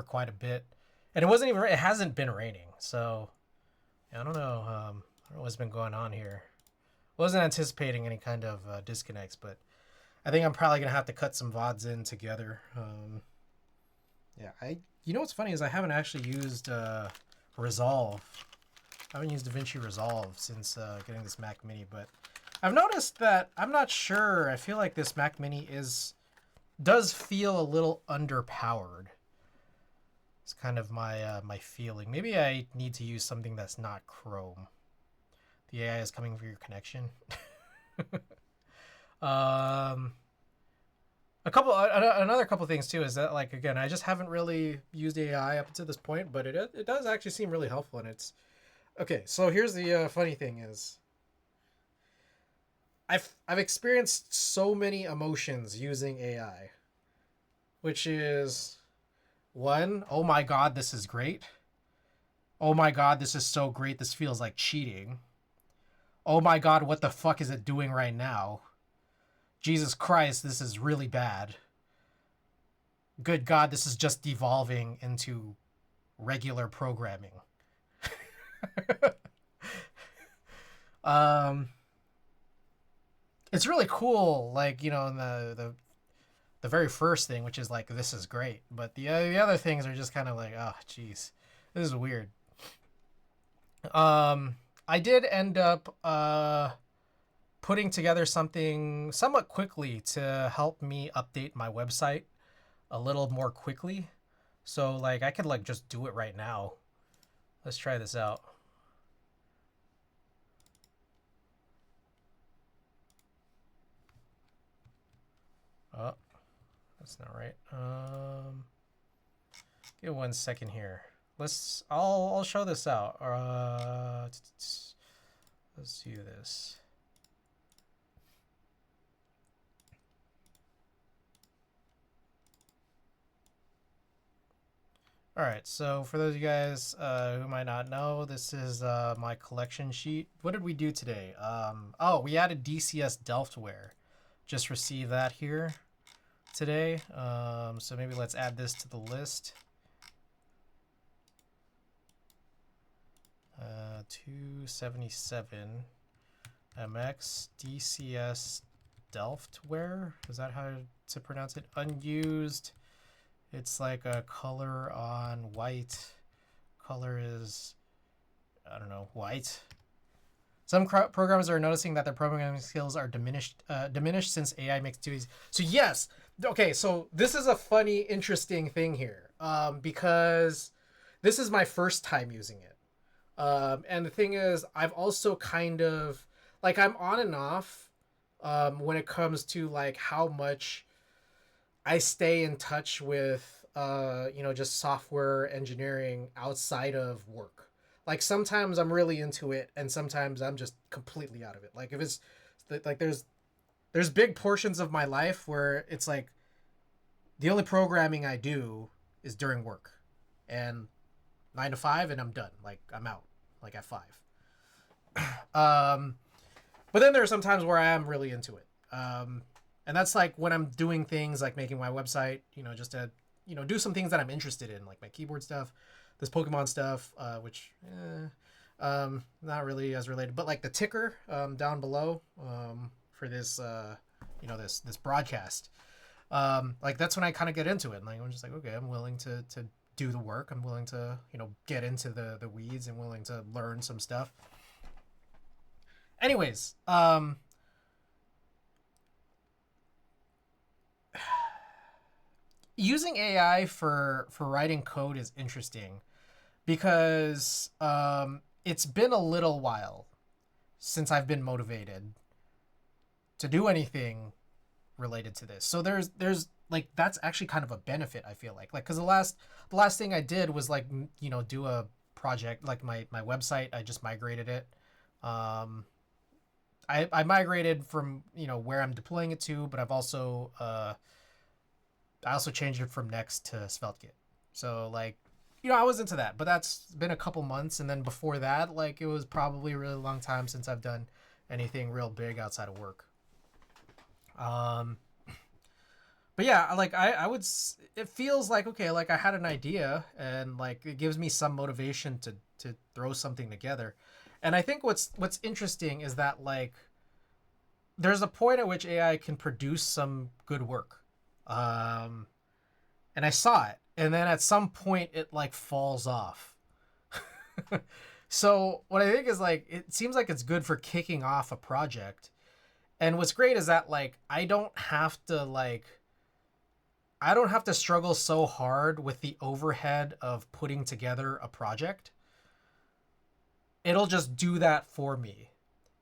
quite a bit, and it hasn't been raining, so I don't know. I don't know what's been going on here. Wasn't anticipating any kind of disconnects, but I think I'm probably gonna have to cut some VODs in together. Yeah, what's funny is I haven't actually used Resolve. I haven't used DaVinci Resolve since getting this Mac Mini, but I've noticed that I'm not sure. I feel like this Mac Mini does feel a little underpowered. It's kind of my feeling. Maybe I need to use something that's not Chrome. The AI is coming for your connection. Another couple things too is that, like, again, I just haven't really used AI up to this point, but it does actually seem really helpful, and it's okay. So here's the funny thing is, I've experienced so many emotions using AI, which is one, oh my god, this is great. Oh my god, this is so great. This feels like cheating. Oh my god, what the fuck is it doing right now? Jesus Christ, this is really bad. Good God, this is just devolving into regular programming. It's really cool, like, in the very first thing, which is like, this is great. But the other things are just kind of like, oh, jeez, this is weird. I did end up putting together something somewhat quickly to help me update my website a little more quickly. So like I could like just do it right now. Let's try this out. Oh, that's not right. Give 1 second here. I'll show this out. Let's do this. All right, so for those of you guys who might not know, this is my collection sheet. What did we do today? Oh, we added DCS Delftware. Just received that here today. So maybe let's add this to the list. 277 MX DCS Delftware. Is that how to pronounce it? Unused. It's like a color on white. Color is, I don't know, white. Some programmers are noticing that their programming skills are diminished since AI makes it too easy. So yes, okay. So this is a funny, interesting thing here, because this is my first time using it, and the thing is, I've also kind of like I'm on and off when it comes to like how much I stay in touch with just software engineering outside of work. Like sometimes I'm really into it and sometimes I'm just completely out of it. Like if it's like there's big portions of my life where it's like the only programming I do is during work. And 9 to 5 and I'm done. Like I'm out like at 5. But then there are some times where I am really into it. And that's like when I'm doing things like making my website, just to, do some things that I'm interested in, like my keyboard stuff, this Pokemon stuff, which, not really as related, but like the ticker, down below, for this, this broadcast, like that's when I kind of get into it. And like, I'm just like, okay, I'm willing to do the work. I'm willing to, get into the weeds and willing to learn some stuff. Anyways, using AI for writing code is interesting because it's been a little while since I've been motivated to do anything related to this. So there's like that's actually kind of a benefit, I feel like because the last thing I did was like do a project like my website. I just migrated it. I migrated from where I'm deploying it to, but I've also I also changed it from Next to SvelteKit. So like, I was into that, but that's been a couple months. And then before that, like it was probably a really long time since I've done anything real big outside of work. But yeah, like I would, it feels like, okay, like I had an idea and like it gives me some motivation to throw something together. And I think what's interesting is that like, there's a point at which AI can produce some good work. And I saw it, and then at some point it like falls off. So what I think is like it seems like it's good for kicking off a project. And what's great is that like I don't have to struggle so hard with the overhead of putting together a project. It'll just do that for me.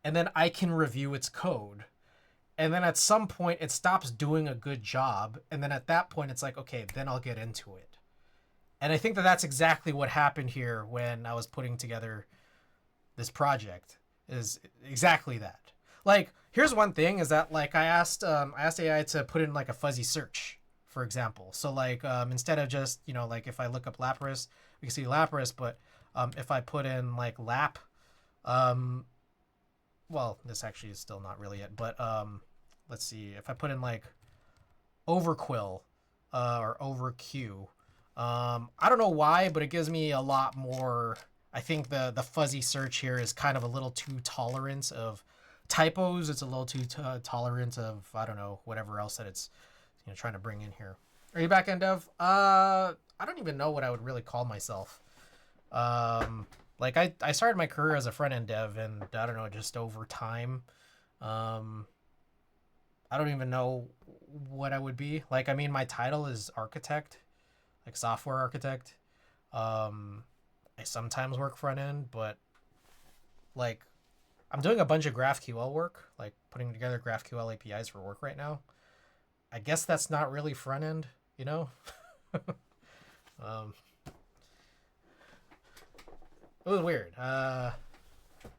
And then I can review its code. And then at some point it stops doing a good job. And then at that point it's like, okay, then I'll get into it. And I think that that's exactly what happened here when I was putting together this project is exactly that. Like, here's one thing is that like I asked AI to put in like a fuzzy search, for example. So like, instead of just, like if I look up Lapras, we can see Lapras, but, if I put in like lap, well, this actually is still not really it, but, let's see if I put in like overquill, or overq. I don't know why, but it gives me a lot more. I think the fuzzy search here is kind of a little too tolerant of typos. It's a little too tolerant of, I don't know, whatever else that it's trying to bring in here. Are you back in dev? I don't even know what I would really call myself. Like I started my career as a front end dev, and I don't know, just over time, I don't even know what I would be. Like, I mean, my title is architect, like software architect. I sometimes work front end, but like I'm doing a bunch of GraphQL work, like putting together GraphQL APIs for work right now. I guess that's not really front end, It was weird.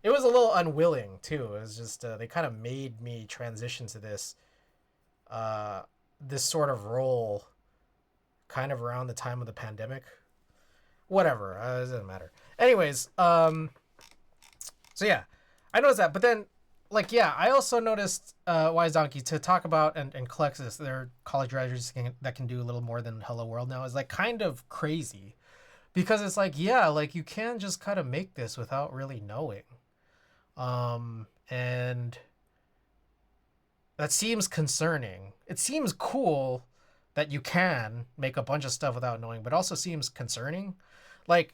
It was a little unwilling too. It was just they kind of made me transition to this this sort of role kind of around the time of the pandemic. Whatever, it doesn't matter. Anyways, so yeah, I noticed that. But then, like, yeah, I also noticed Wise Donkey to talk about and Colexis, their college graduates that can do a little more than Hello World now, is like kind of crazy. Because it's like, yeah, like you can just kind of make this without really knowing. And That seems concerning. It seems cool that you can make a bunch of stuff without knowing, but also seems concerning. Like,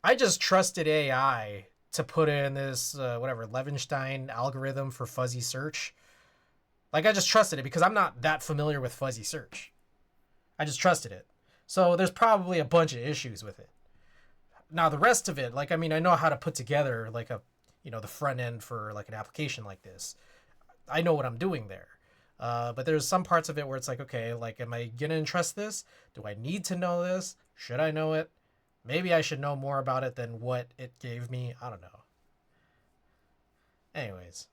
I just trusted AI to put in this, whatever, Levenstein algorithm for fuzzy search. Like, I just trusted it because I'm not that familiar with fuzzy search. I just trusted it. So there's probably a bunch of issues with it. Now, the rest of it, like, I mean, I know how to put together, like, the front end for, like, an application like this. I know what I'm doing there. But there's some parts of it where it's like, okay, like, am I going to entrust this? Do I need to know this? Should I know it? Maybe I should know more about it than what it gave me. I don't know. Anyways.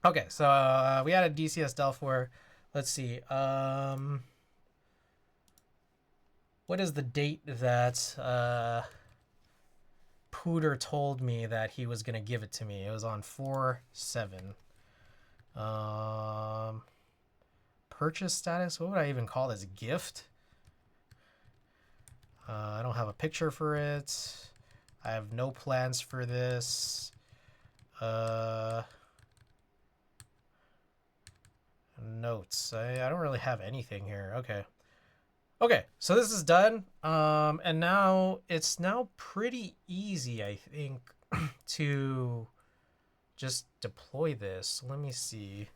Okay, so we added DCS Delphware. Let's see. What is the date that Pooter told me that he was going to give it to me? It was on 4/7. Purchase status? What would I even call this? Gift? I don't have a picture for it. I have no plans for this. Notes. I don't really have anything here. Okay. Okay, so this is done. And now it's now pretty easy, I think, to just deploy this. Let me see.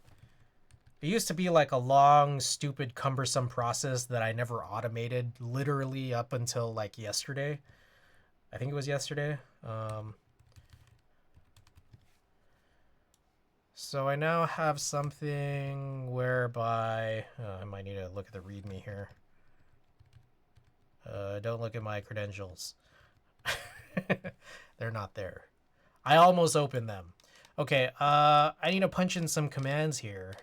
It used to be like a long, stupid, cumbersome process that I never automated, literally up until like yesterday. I think it was yesterday. So I now have something whereby I might need to look at the README here. Don't look at my credentials. They're not there. I almost opened them. Okay, I need to punch in some commands here.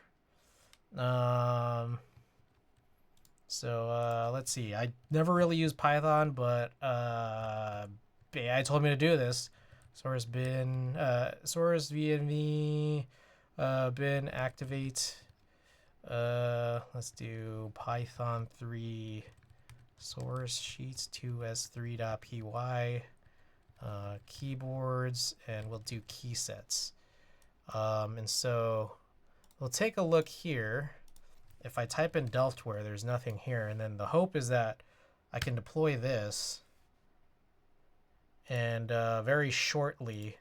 So let's see. I never really used Python, but AI told me to do this. Source bin, source VNV, bin activate. Let's do Python 3 source sheets 2s3.py, keyboards, and we'll do key sets. And so we'll take a look here. If I type in Delftware, there's nothing here. And then the hope is that I can deploy this. And very shortly,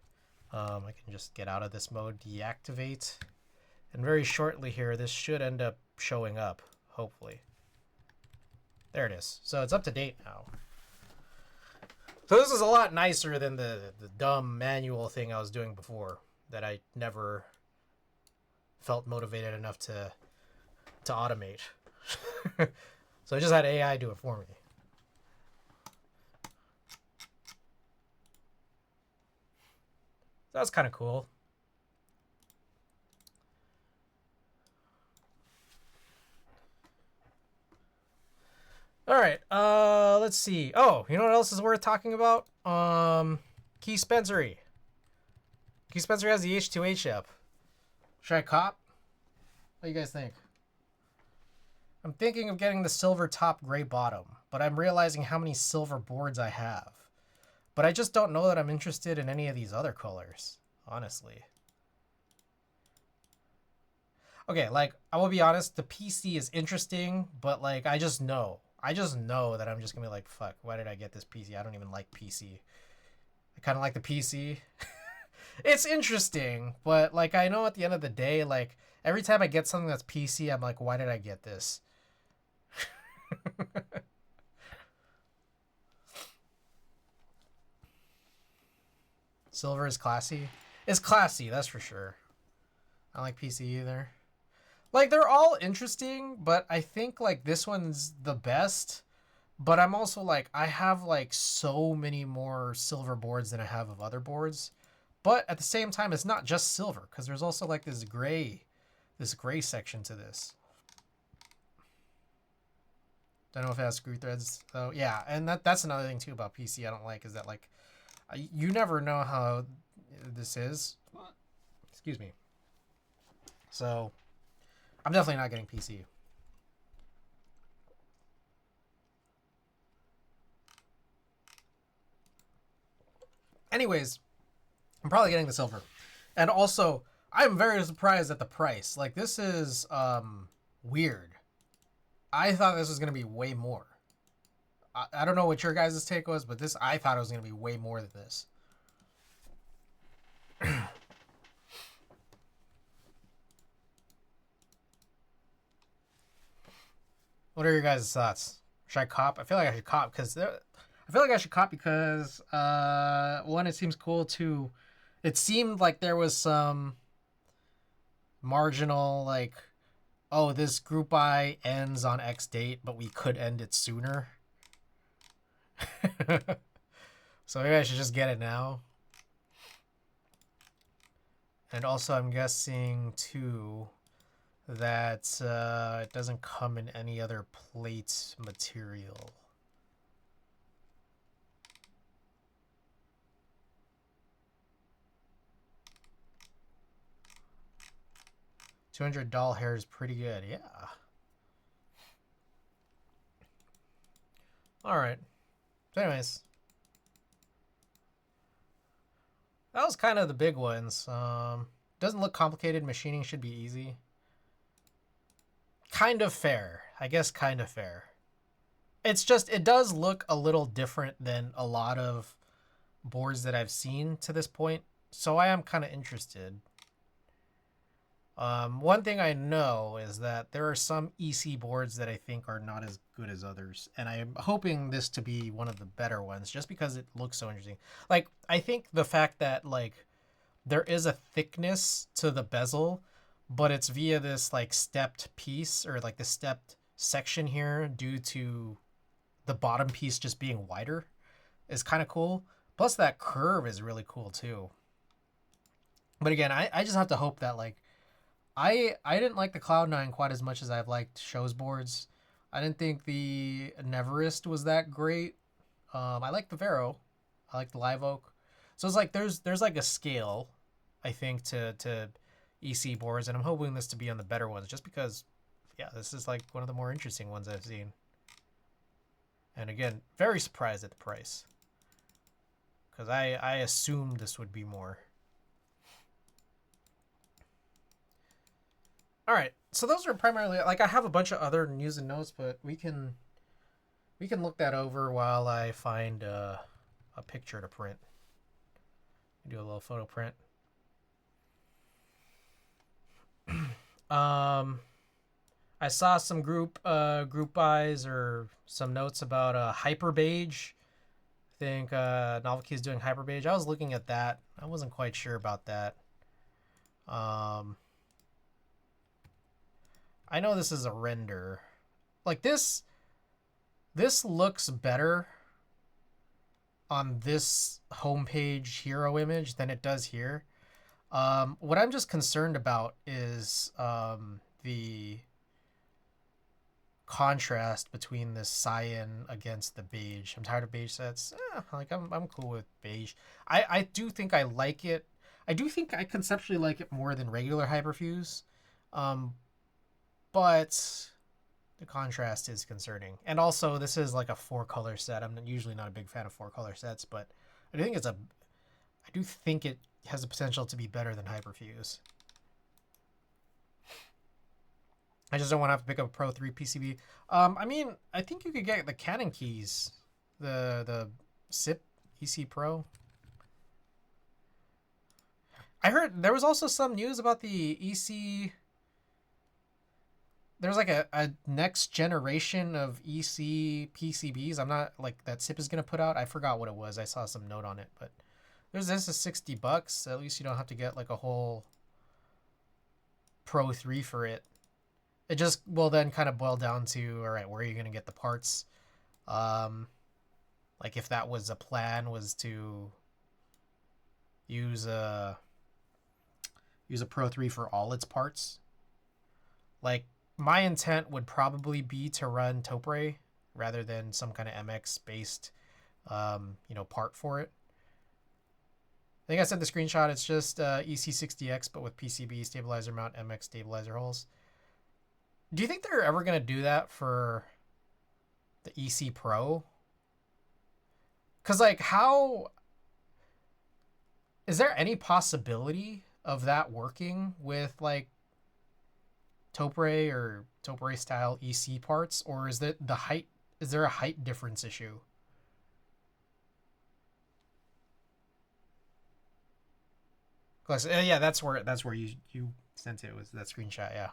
I can just get out of this mode, deactivate. And very shortly here, this should end up showing up, hopefully. There it is. So it's up to date now. So this is a lot nicer than the dumb manual thing I was doing before that I never felt motivated enough to automate. So I just had AI do it for me. That's kind of cool. All right, let's see. Oh, you know what else is worth talking about? Key Spencery. Key Spencer has the H2H app. Should I cop? What do you guys think? I'm thinking of getting the silver top, gray bottom, but I'm realizing how many silver boards I have. But I just don't know that I'm interested in any of these other colors, honestly. Okay, like, I will be honest, the PC is interesting, but, like, I just know that I'm just gonna be like, fuck, why did I get this PC? I don't even like PC. I kind of like the PC. It's interesting, but, like, I know at the end of the day, like, every time I get something that's PC, I'm like, why did I get this? Silver is classy. It's classy, that's for sure. I don't like PC either. Like, they're all interesting, but I think, like, this one's the best. But I'm also, like, I have, like, so many more silver boards than I have of other boards. But at the same time, it's not just silver, because there's also, like, this gray section to this. Don't know if it has screw threads, though. Yeah, and that's another thing, too, about PC I don't like, is that, like, you never know how this is. Excuse me. So, I'm definitely not getting PC. Anyways, I'm probably getting the silver. And also, I'm very surprised at the price. Like, this is weird. I thought this was gonna be way more. I don't know what your guys' take was, but this I thought it was gonna be way more than this. What are your guys' thoughts? Should I cop? I feel like I should cop because one, it seems cool. Two, it seemed like there was some marginal like, oh, this group buy ends on X date, but we could end it sooner. So maybe I should just get it now. And also, I'm guessing too that it doesn't come in any other plate material. $200 hair is pretty good, yeah. All right. So anyways, that was kind of the big ones. Doesn't look complicated. Machining should be easy. Kind of fair. I guess kind of fair. It's just, it does look a little different than a lot of boards that I've seen to this point. So I am kind of interested. One thing I know is that there are some EC boards that I think are not as good as others, and I'm hoping this to be one of the better ones just because it looks so interesting. Like, I think the fact that like there is a thickness to the bezel, but it's via this like stepped piece or like the stepped section here due to the bottom piece just being wider is kind of cool. Plus that curve is really cool too. But again, I just have to hope that like I didn't like the Cloud9 quite as much as I've liked Shows boards. I didn't think the Neverest was that great. I like the Vero. I like the Live Oak. So it's like there's like a scale, I think, to EC boards, and I'm hoping this to be on the better ones, just because, yeah, this is like one of the more interesting ones I've seen. And again, very surprised at the price, because I assumed this would be more. All right, so those are primarily, like, I have a bunch of other news and notes, but we can look that over while I find a picture to print. Do a little photo print. I saw some group buys or some notes about hyper beige. I think Novelty is doing hyper beige. I was looking at that. I wasn't quite sure about that. I know this is a render. Like this looks better on this homepage hero image than it does here. What I'm just concerned about is the contrast between the cyan against the beige. I'm tired of beige sets. Like I'm cool with beige. I do think I like it. I do think I conceptually like it more than regular Hyperfuse. But the contrast is concerning. And also, this is like a 4-color set. I'm usually not a big fan of 4-color sets, but I do think it has the potential to be better than Hyperfuse. I just don't want to have to pick up a Pro 3 PCB. I mean, I think you could get the Canon keys, the SIP EC Pro. I heard there was also some news about the EC. There's like a next generation of EC PCBs. I'm not like that SIP is gonna put out. I forgot what it was. I saw some note on it, but there's this is $60. At least you don't have to get like a whole Pro 3 for it. It just will then kind of boil down to, all right, where are you gonna get the parts? Like if that was a plan, was to use a Pro 3 for all its parts. Like my intent would probably be to run Topre rather than some kind of MX based part for it. I think I sent the screenshot. It's just EC60X but with PCB stabilizer mount MX stabilizer holes. Do you think they're ever going to do that for the EC Pro? Because like, how is there any possibility of that working with like Topre or Topre style EC parts, or is that the height? Is there a height difference issue? Cause yeah, that's where you sent it, was that screenshot. Yeah,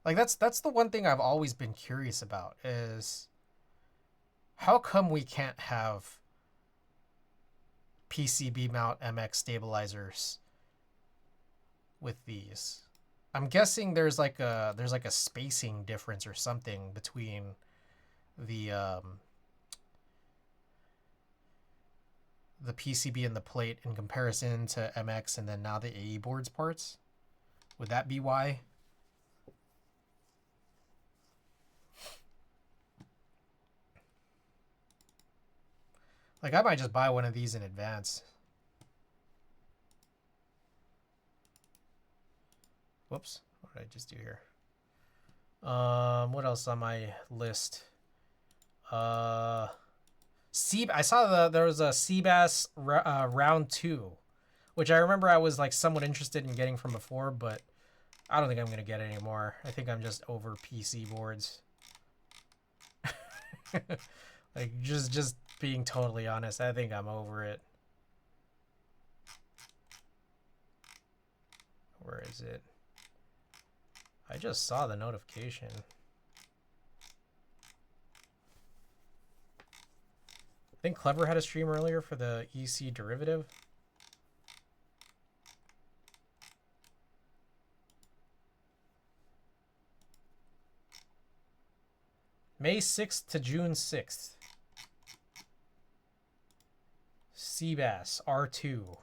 like that's the one thing I've always been curious about is how come we can't have PCB mount MX stabilizers with these. I'm guessing there's like a spacing difference or something between the the PCB and the plate in comparison to MX and then now the AE boards parts. Would that be why? Like I might just buy one of these in advance. Whoops, what did I just do here? What else on my list? I saw there was a Seabass round 2, which I remember I was like somewhat interested in getting from before, but I don't think I'm gonna get it anymore. I think I'm just over PC boards. Like just being totally honest, I think I'm over it. Where is it? I just saw the notification. I think Clever had a stream earlier for the EC derivative. May 6th to June 6th. Seabass R2.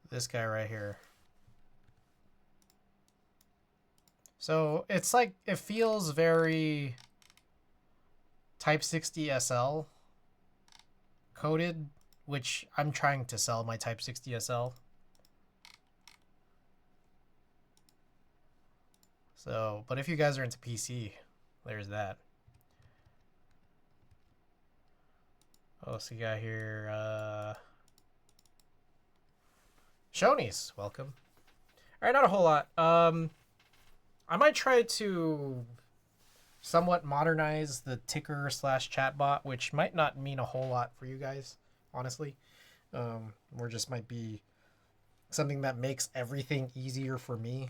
This guy right here. So it's like, it feels very Type 60 SL coded, which I'm trying to sell my Type 60 SL. So, but if you guys are into PC, there's that. Oh, so you got here, Shoney's, welcome. All right, not a whole lot. I might try to somewhat modernize the ticker slash chatbot, which might not mean a whole lot for you guys, honestly. Or just might be something that makes everything easier for me.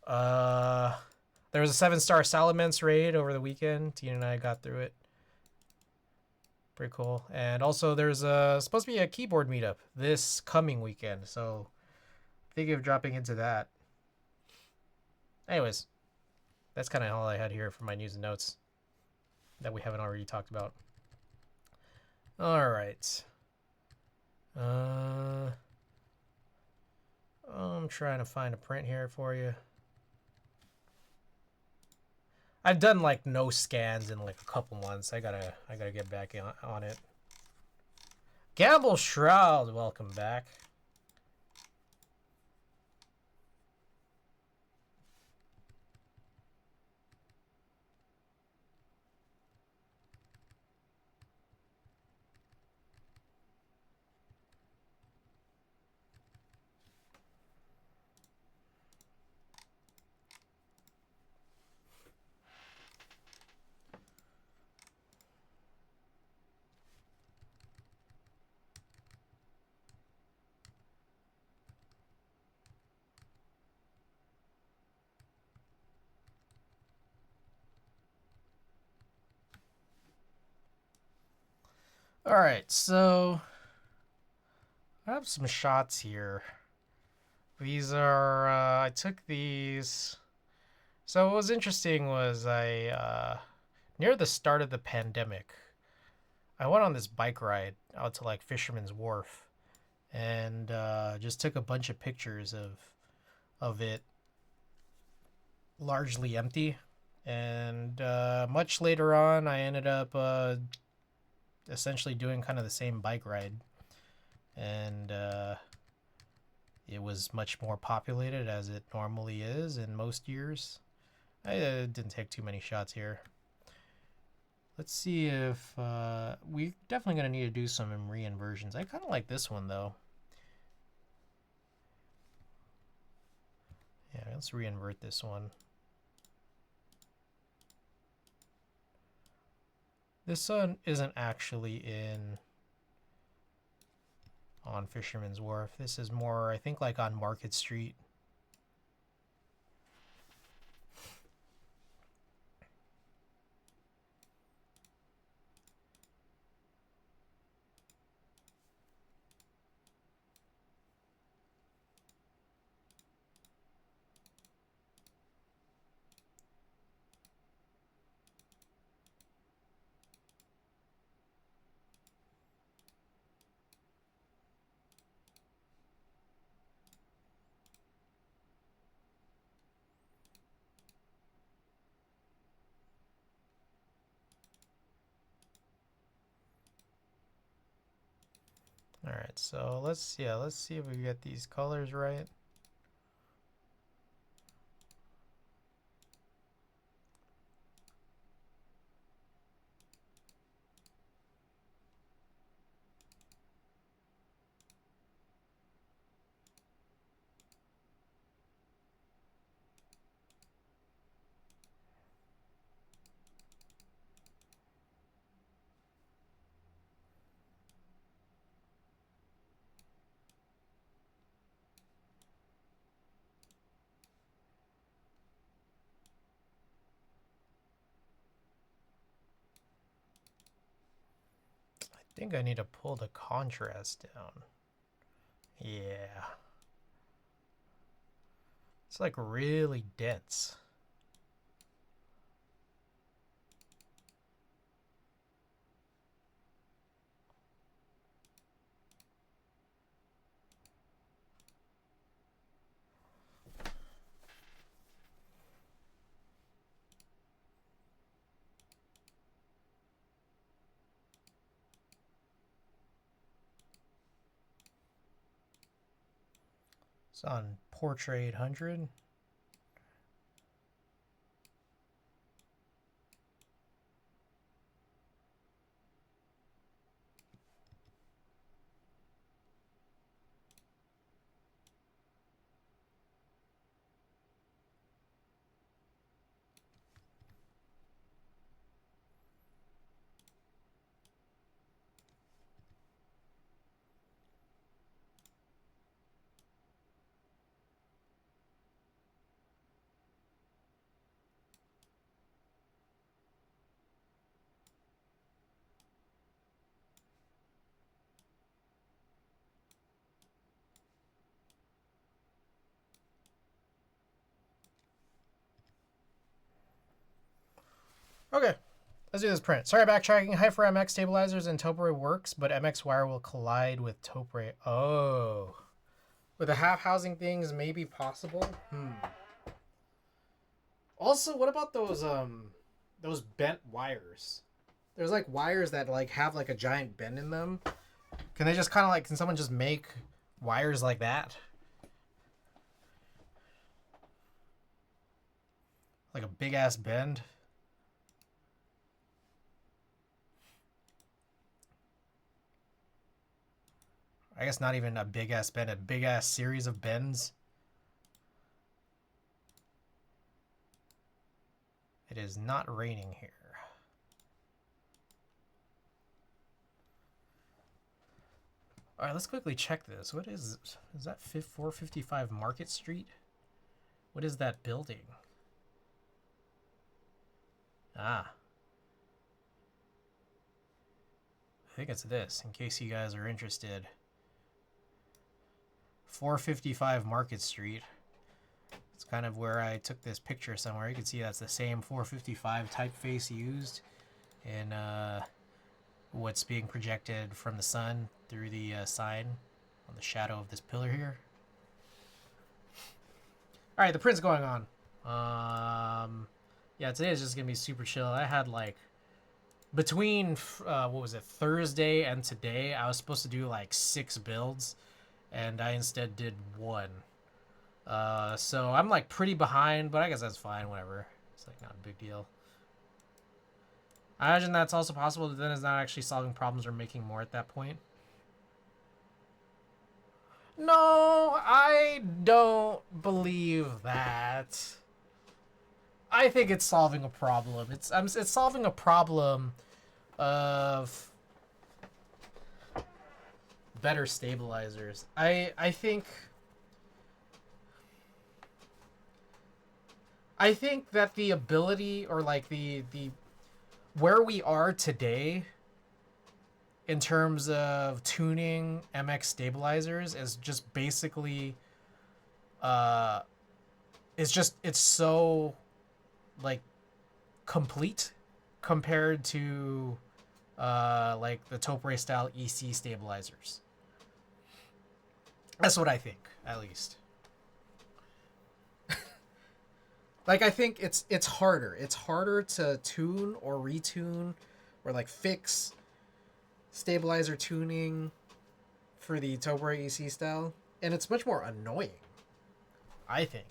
There was a 7-star Salamence raid over the weekend. Tina and I got through it. Pretty cool. And also there's supposed to be a keyboard meetup this coming weekend, so thinking of dropping into that. Anyways, that's kind of all I had here for my news and notes that we haven't already talked about. All right. I'm trying to find a print here for you. I've done like no scans in like a couple months. I gotta get back on it. Gamble Shroud, welcome back. All right, so I have some shots here. These are, I took these. So what was interesting was near the start of the pandemic, I went on this bike ride out to like Fisherman's Wharf and just took a bunch of pictures of it largely empty. And much later on, I ended up essentially doing kind of the same bike ride. And it was much more populated as it normally is in most years. I didn't take too many shots here. Let's see if we're definitely gonna need to do some reinversions. I kind of like this one though. Yeah, let's reinvert this one. This one isn't actually on Fisherman's Wharf. This is more, I think, like on Market Street. All right, so let's see if we get these colors right. I think I need to pull the contrast down. Yeah. It's like really dense. It's on Portrait 800. Okay, let's do this print. Sorry, backtracking. High for MX stabilizers and Topre works, but MX wire will collide with Topre. Oh. With the half housing things may be possible. Also, what about those bent wires? There's like wires that like have like a giant bend in them. Can they just kind of like, can someone just make wires like that? Like a big ass bend? I guess not even a big ass bend, a big ass series of bends. It is not raining here. All right, let's quickly check this. What is that 455 Market Street? What is that building? Ah. I think it's this, in case you guys are interested. 455 Market Street. It's kind of where I took this picture somewhere. You can see that's the same 455 typeface used in what's being projected from the sun through the sign on the shadow of this pillar here. All right, the print's going on. Yeah, today is just gonna be super chill. I had like between what was it, Thursday and today, I was supposed to do like 6 builds, and I instead did 1. So I'm like pretty behind, but I guess that's fine. Whatever. It's like not a big deal. I imagine that's also possible, but then it's not actually solving problems or making more at that point. No, I don't believe that. I think it's solving a problem. It's solving a problem of better stabilizers. I think that the ability, or like the where we are today in terms of tuning MX stabilizers is just basically it's so like complete compared to like the Topre style EC stabilizers. That's what I think, at least. Like, I think it's harder. It's harder to tune or retune or like fix stabilizer tuning for the Topre EC style, and it's much more annoying, I think.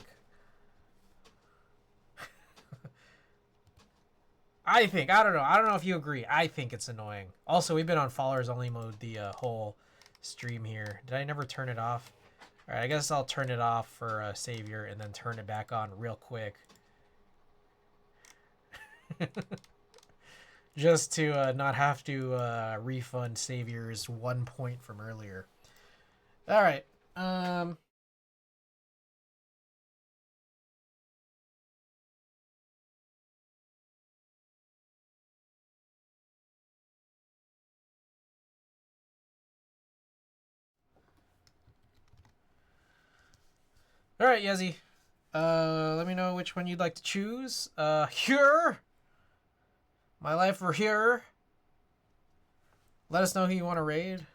I don't know. I don't know if you agree. I think it's annoying. Also, we've been on followers only mode the whole stream here. Did I never turn it off? All right, I guess I'll turn it off for Savior and then turn it back on real quick. Just to not have to refund Savior's 1 point from earlier. All right. All right, Yezi. Let me know which one you'd like to choose. Here. My life for here. Let us know who you want to raid.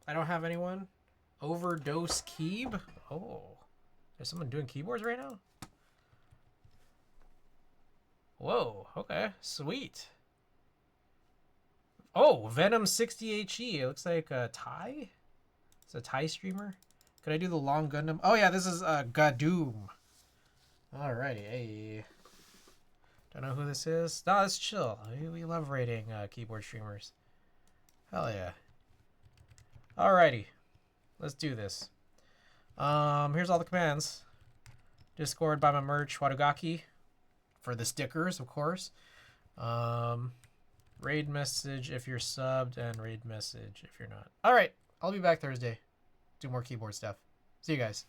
I don't have anyone. Overdose Keeb. Oh, is someone doing keyboards right now? Whoa. Okay. Sweet. Oh, Venom 60HE. It looks like a Thai. It's a Thai streamer. Could I do the long Gundam? Oh yeah, this is Gadoom. Alrighty, hey. Don't know who this is. No, it's chill. We love rating keyboard streamers. Hell yeah. Alrighty, let's do this. Here's all the commands. Discord, buy my merch, Wadugaki, for the stickers, of course. Raid message if you're subbed, and raid message if you're not. Alright, I'll be back Thursday. Do more keyboard stuff. See you guys.